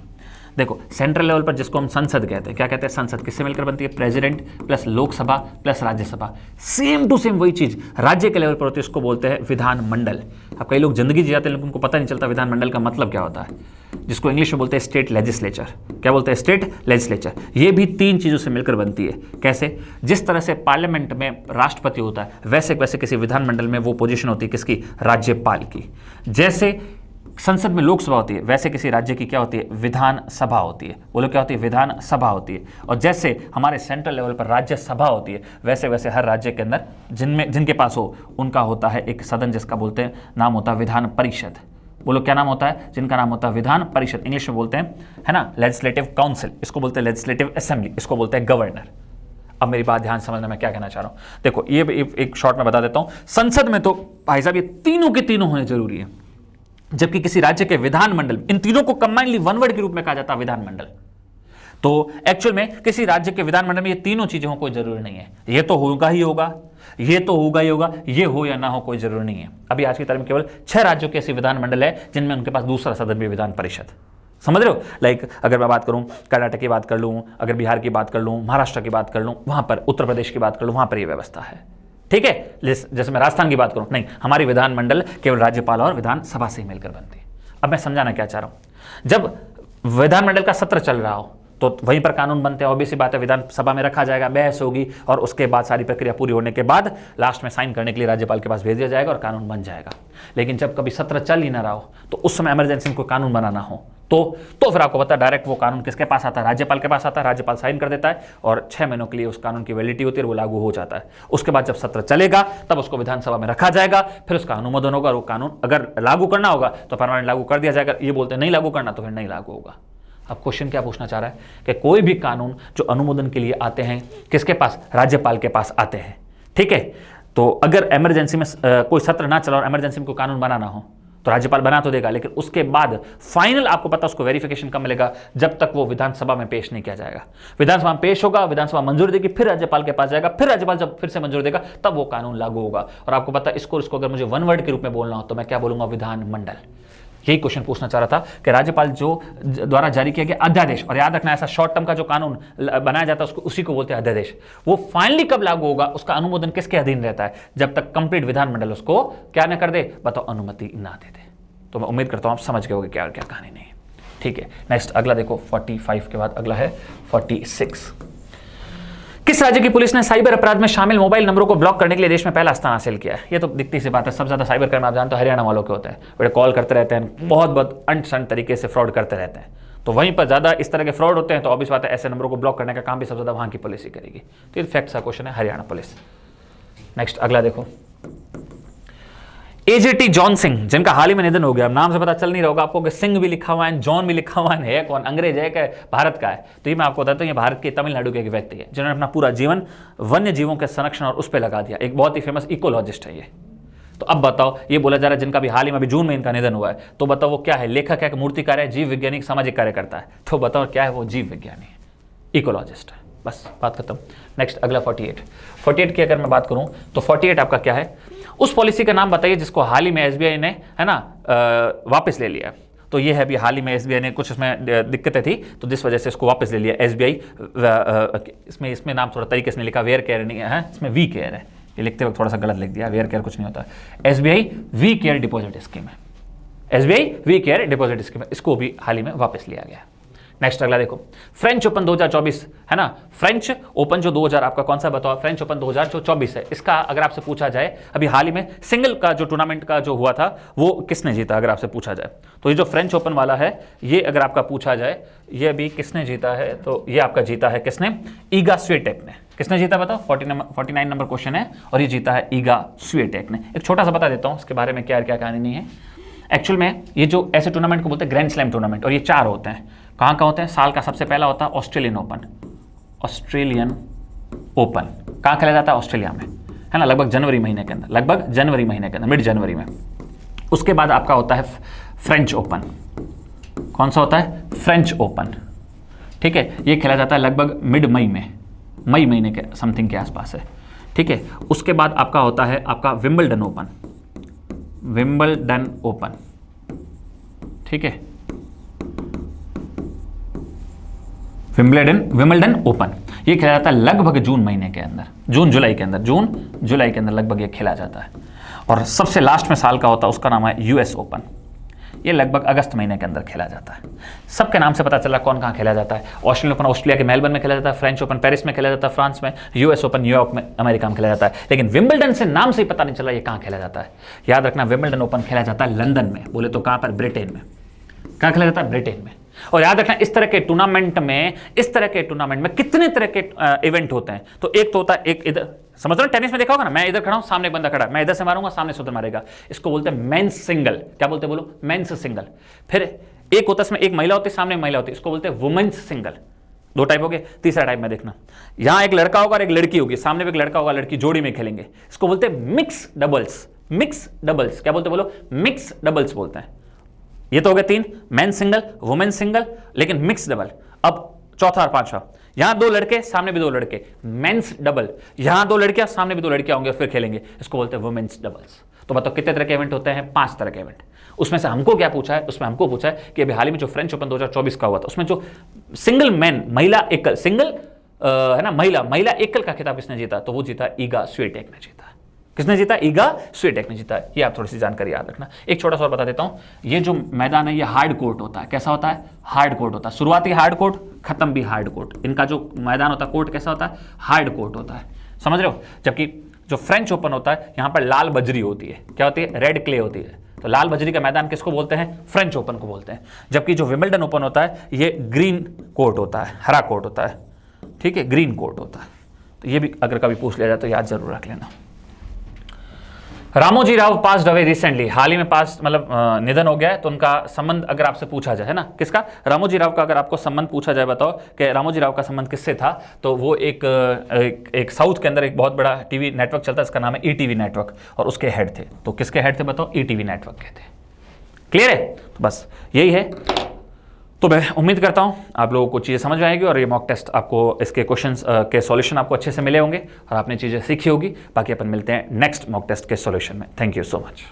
देखो सेंट्रल लेवल पर जिसको हम संसद कहते हैं, क्या कहते हैं? संसद किससे मिलकर बनती है? President plus Lok Sabha plus Rajya Sabha. Same to same वही चीज राज्य के लेवल पर होती है, उसको बोलते हैं विधानमंडल। अब कई लोग जिंदगी जी जाते हैं लेकिन उनको पता नहीं चलता विधानमंडल का मतलब क्या होता है, जिसको इंग्लिश में बोलते हैं स्टेट लेजिस्लेचर। क्या बोलते हैं? State legislature. ये भी 3 चीजों से मिलकर बनती है। कैसे? जिस तरह से पार्लियामेंट में राष्ट्रपति होता है वैसे वैसे किसी विधानमंडल में वो पोजीशन होती है किसकी? राज्यपाल की। जैसे संसद में लोकसभा होती है वैसे किसी राज्य की क्या होती है? विधानसभा होती है। बोलो क्या होती है? विधानसभा होती है। और जैसे हमारे सेंट्रल लेवल पर राज्यसभा होती है वैसे वैसे हर राज्य के अंदर जिनके पास हो उनका होता है एक सदन, जिसका बोलते हैं नाम होता है विधान परिषद। बोलो क्या नाम होता है? जिनका नाम होता है विधान परिषद। इंग्लिश में बोलते हैं है ना लेजिस्लेटिव काउंसिल, इसको बोलते हैं लेजिस्लेटिव असेंबली, इसको बोलते हैं गवर्नर। अब मेरी बात ध्यान समझना मैं क्या कहना चाह रहा हूं। देखो ये एक शॉर्ट में बता देता हूं। संसद में तो भाई साहब ये तीनों के तीनों होने जरूरी है, जबकि किसी राज्य के विधानमंडल, इन तीनों को कंबाइनली वन वर्ड के रूप में कहा जाता है विधानमंडल। तो एक्चुअल में किसी राज्य के विधानमंडल में ये तीनों चीजें हो कोई जरूरी नहीं है। ये तो होगा ही होगा, ये तो होगा ही होगा, ये हो या ना हो कोई जरूरी नहीं है। अभी आज की तारीख में केवल 6 राज्यों के ऐसे विधानमंडल है जिनमें उनके पास दूसरा सदन भी विधान परिषद। समझ रहे हो? लाइक अगर मैं बात करूं कर्नाटक की बात कर लूं, अगर बिहार की बात कर लूं, महाराष्ट्र की बात कर लूं, वहां पर उत्तर प्रदेश की बात कर लूं, वहां पर यह व्यवस्था है। ठीक है, जैसे मैं राजस्थान की बात करूं, नहीं, हमारी विधानमंडल केवल राज्यपाल और विधानसभा से ही मिलकर बनती है। अब मैं समझाना क्या चाह रहा हूं, जब विधानमंडल का सत्र चल रहा हो तो वहीं पर कानून बनते हैं, ऑब्वियस सी बात है, विधानसभा में रखा जाएगा, बहस होगी और उसके बाद सारी प्रक्रिया पूरी होने के बाद लास्ट में साइन करने के लिए राज्यपाल के पास भेज दिया जाएगा और कानून बन जाएगा। लेकिन जब कभी सत्र चल ही ना रहा हो तो उस समय इमरजेंसी में कोई कानून बनाना हो तो फिर आपको पता है डायरेक्ट वो कानून किसके पास आता है? राज्यपाल के पास आता है। राज्यपाल साइन कर देता है और 6 महीनों के लिए उस कानून की वैलिडिटी होती है और वो लागू हो जाता है। उसके बाद जब सत्र चलेगा तब उसको विधानसभा में रखा जाएगा, फिर उसका अनुमोदन होगा और वो कानून अगर लागू करना होगा तो परमानेंट लागू कर दिया जाएगा। ये बोलते हैं नहीं लागू करना तो फिर नहीं लागू होगा। अब क्वेश्चन क्या पूछना चाह रहा है कि कोई भी कानून जो अनुमोदन के लिए आते हैं किसके पास? राज्यपाल के पास आते हैं। ठीक है, तो अगर इमरजेंसी में कोई सत्र ना चला और इमरजेंसी में कोई कानून बनाना हो तो राज्यपाल बना तो देगा, लेकिन उसके बाद फाइनल आपको पता उसको वेरिफिकेशन कब मिलेगा? जब तक वो विधानसभा में पेश नहीं किया जाएगा। विधानसभा में पेश होगा, विधानसभा मंजूरी देगी, फिर राज्यपाल के पास जाएगा, फिर राज्यपाल जब फिर से मंजूरी देगा तब वो कानून लागू होगा। और आपको पता इसको अगर मुझे वन वर्ड के रूप में बोलना हो तो मैं क्या बोलूंगा? विधानमंडल। यही क्वेश्चन पूछना चाह रहा था कि राज्यपाल जो द्वारा जारी किया गया अध्यादेश, और याद रखना ऐसा शॉर्ट टर्म का जो कानून बनाया जाता है उसको उसी को बोलते हैं अध्यादेश, वो फाइनली कब लागू होगा? उसका अनुमोदन किसके अधीन रहता है? जब तक कंप्लीट विधानमंडल उसको क्या न कर दे, बताओ, अनुमति ना दे दे। तो मैं उम्मीद करता हूं आप समझ गए होंगे क्या क्या कहानी नहीं है। ठीक है, नेक्स्ट अगला देखो, 45 के बाद अगला है 46। किस राज्य की पुलिस ने साइबर अपराध में शामिल मोबाइल नंबरों को ब्लॉक करने के लिए देश में पहला स्थान हासिल किया है? ये तो दिखती सी बात है, सबसे ज्यादा साइबर क्राइम आप जानते हो हरियाणा वालों के होते हैं, बड़े कॉल करते रहते हैं, बहुत बहुत अंट तरीके से फ्रॉड करते रहते हैं, तो वहीं पर ज्यादा इस तरह के फ्रॉड होते हैं, तो ऑब्वियस बात है ऐसे नंबरों को ब्लॉक करने का काम भी सबसे ज्यादा वहां की पुलिस ही करेगी। तो ये फैक्ट का क्वेश्चन है, हरियाणा पुलिस। नेक्स्ट अगला देखो, एजेटी जॉन सिंह, जिनका हाल ही में निधन हो गया। नाम से पता चल नहीं रहा होगा आपको कि सिंह भी लिखा हुआ है, जॉन भी लिखा हुआ है कौन, अंग्रेज है क्या भारत का है? तो ये मैं आपको बताता हूँ, ये भारत के तमिलनाडु के एक व्यक्ति है जिन्होंने अपना पूरा जीवन वन्य जीवों के संरक्षण और उस पर लगा दिया। एक बहुत ही फेमस इकोलॉजिस्ट है ये। तो अब बताओ, ये बोला जा रहा है जिनका भी हाल ही में अभी जून में इनका निधन हुआ है, तो बताओ वो क्या है? लेखक है, मूर्तिकार है, जीव वैज्ञानिक, सामाजिक कार्य करता है। तो बताओ क्या है? वो जीव विज्ञानी है, इकोलॉजिस्ट है। बस बात खत्म। नेक्स्ट अगला 48 की अगर मैं बात करूं तो 48 आपका क्या है? उस पॉलिसी का नाम बताइए जिसको हाल ही में एसबीआई ने, है ना, वापस ले लिया। तो ये है भी हाल ही में एसबीआई ने कुछ इसमें दिक्कतें थी, तो जिस वजह से इसको वापस ले लिया एसबीआई। इसमें नाम थोड़ा तरीके से लिखा, वेयर केयर नहीं है, इसमें वी केयर है, ये लिखते वक्त थोड़ा सा गलत लिख दिया, वेयर केयर कुछ नहीं होता। SBI we care deposit scheme है, SBI we care deposit scheme है, इसको भी हाल ही में वापस लिया गया। नेक्स्ट अगला देखो, फ्रेंच ओपन 2024 है ना, फ्रेंच ओपन जो 2000 आपका कौन सा बताओ? फ्रेंच ओपन 2024 है। इसका अगर आपसे पूछा जाए अभी हाल ही में सिंगल का जो टूर्नामेंट का जो हुआ था वो किसने जीता, अगर आपसे पूछा जाए तो ये जो फ्रेंच ओपन वाला है, ये अगर आपका पूछा जाए ये अभी किसने जीता है, तो ये आपका जीता है किसने? ईगा स्वीटेक ने। किसने जीता बताओ? 49 नंबर क्वेश्चन है और ये जीता है ईगा स्वीटेक ने। एक छोटा सा बता देता हूँ इसके बारे में क्या कहानी नहीं है। एक्चुअल में ये जो ऐसे टूर्नामेंट को बोलते हैं ग्रैंड स्लैम टूर्नामेंट, और ये 4 होते हैं। कहाँ होते हैं? साल का सबसे पहला होता है ऑस्ट्रेलियन ओपन। ऑस्ट्रेलियन ओपन कहाँ खेला जाता है? ऑस्ट्रेलिया में, है ना, लगभग जनवरी महीने के अंदर, मिड जनवरी में। उसके बाद आपका होता है फ्रेंच ओपन। कौन सा होता है? फ्रेंच ओपन, ठीक है। ये खेला जाता है लगभग मिड मई में, मई महीने के समथिंग के आसपास है, ठीक है। उसके बाद आपका होता है आपका विंबलडन ओपन, विंबलडन ओपन, ठीक है, विंबलडन ओपन। ये खेला जाता है लगभग जून महीने के अंदर, जून जुलाई के अंदर लगभग ये खेला जाता है। और सबसे लास्ट में साल का होता है, उसका नाम है यूएस ओपन। ये लगभग अगस्त महीने के अंदर खेला जाता है। सबके नाम से पता चला कौन कहाँ खेला जाता है। ऑस्ट्रेलियन ओपन ऑस्ट्रेलिया के मेलबर्न में खेला जाता है, फ्रेंच ओपन पेरिस में खेला जाता है फ्रांस में, यूएस ओपन न्यूयॉर्क में अमेरिका में खेला जाता है। लेकिन विंबलडन से नाम से ही पता नहीं चला ये कहाँ खेला जाता है। याद रखना, विंबलडन ओपन खेला जाता है लंदन में, बोले तो कहाँ पर? ब्रिटेन में। कहाँ खेला जाता है? ब्रिटेन में। और याद रखना, इस तरह के टूर्नामेंट में कितने तरह के इवेंट होते हैं। तो एक तो होता है, एक इधर, समझ रहे हो टेनिस में देखा होगा ना, मैं इधर खड़ा हूं, सामने एक बंदा खड़ा, मैं इधर से मारूंगा, सामने से उधर मारेगा, इसको बोलते हैं मेंस सिंगल। क्या बोलते हैं बोलो? Men's single. फिर एक होता है, इसमें एक महिला होती है, सामने एक महिला होती है, इसको बोलते हैं वुमेन्स सिंगल। 2 टाइप हो गए। तीसरा टाइप में देखना, यहां एक लड़का होगा और एक लड़की होगी, सामने भी एक लड़का होगा, लड़की, जोड़ी में खेलेंगे, इसको बोलते हैं मिक्स डबल्स। क्या बोलते बोलो? मिक्स डबल्स बोलते हैं। ये तो हो गया 3, मेन सिंगल, वुमेन सिंगल, लेकिन मिक्स डबल। अब चौथा और पांचवा, यहां 2 लड़के, सामने भी 2 लड़के, मेंस डबल। यहां 2 लड़कियां, सामने भी 2 लड़कियां होंगे, फिर खेलेंगे, इसको बोलते हैं वुमेन्स डबल्स। तो बताओ कितने तरह के इवेंट होते हैं? 5 तरह के इवेंट। उसमें से हमको क्या पूछा है? उसमें हमको पूछा है कि अभी हाल ही में जो फ्रेंच ओपन 2024 का हुआ था, उसमें जो सिंगल मैन, महिला एकल, सिंगल है ना, महिला एकल का खिताब किसने जीता? तो वो जीता ईगा स्वीटेक ने जीता। किसने जीता? ईगा स्वीटेक ने जीता। ये आप थोड़ी सी जानकारी याद रखना। एक छोटा सा और बता देता हूं, ये जो मैदान है ये हार्ड कोर्ट होता है। कैसा होता है? हार्ड कोर्ट होता है। शुरुआती हार्ड कोर्ट, खत्म भी हार्ड कोर्ट। इनका जो मैदान होता है, कोर्ट कैसा होता है? हार्ड कोर्ट होता है, समझ रहे हो। जबकि जो फ्रेंच ओपन होता है, यहां पर लाल बजरी होती है। क्या होती है? रेड क्ले होती है। तो लाल बजरी का मैदान किसको बोलते हैं? फ्रेंच ओपन को बोलते हैं। जबकि जो विंबलडन ओपन होता है, ये ग्रीन कोर्ट होता है, हरा कोर्ट होता है, ठीक है, ग्रीन कोर्ट होता है। तो ये भी अगर कभी पूछ लिया जाए तो याद जरूर रख लेना। Ramoji Rao passed away recently, हाल ही में पास मतलब निधन हो गया है। तो उनका संबंध अगर आपसे पूछा जाए, है ना, किसका? रामोजी राव का अगर आपको संबंध पूछा जाए, बताओ कि रामोजी राव का संबंध किससे था? तो वो एक साउथ के अंदर एक बहुत बड़ा टीवी नेटवर्क चलता है, इसका नाम है ईटीवी नेटवर्क, और उसके हेड थे। तो किसके हेड थे बताओ? ईटीवी नेटवर्क के थे। क्लियर है? तो बस यही है। तो मैं उम्मीद करता हूं आप लोगों को चीज़ें समझ में आएगी और ये मॉक टेस्ट आपको, इसके क्वेश्चंस के सॉल्यूशन आपको अच्छे से मिले होंगे और आपने चीज़ें सीखी होगी। बाकी अपन मिलते हैं नेक्स्ट मॉक टेस्ट के सॉल्यूशन में। Thank you so much.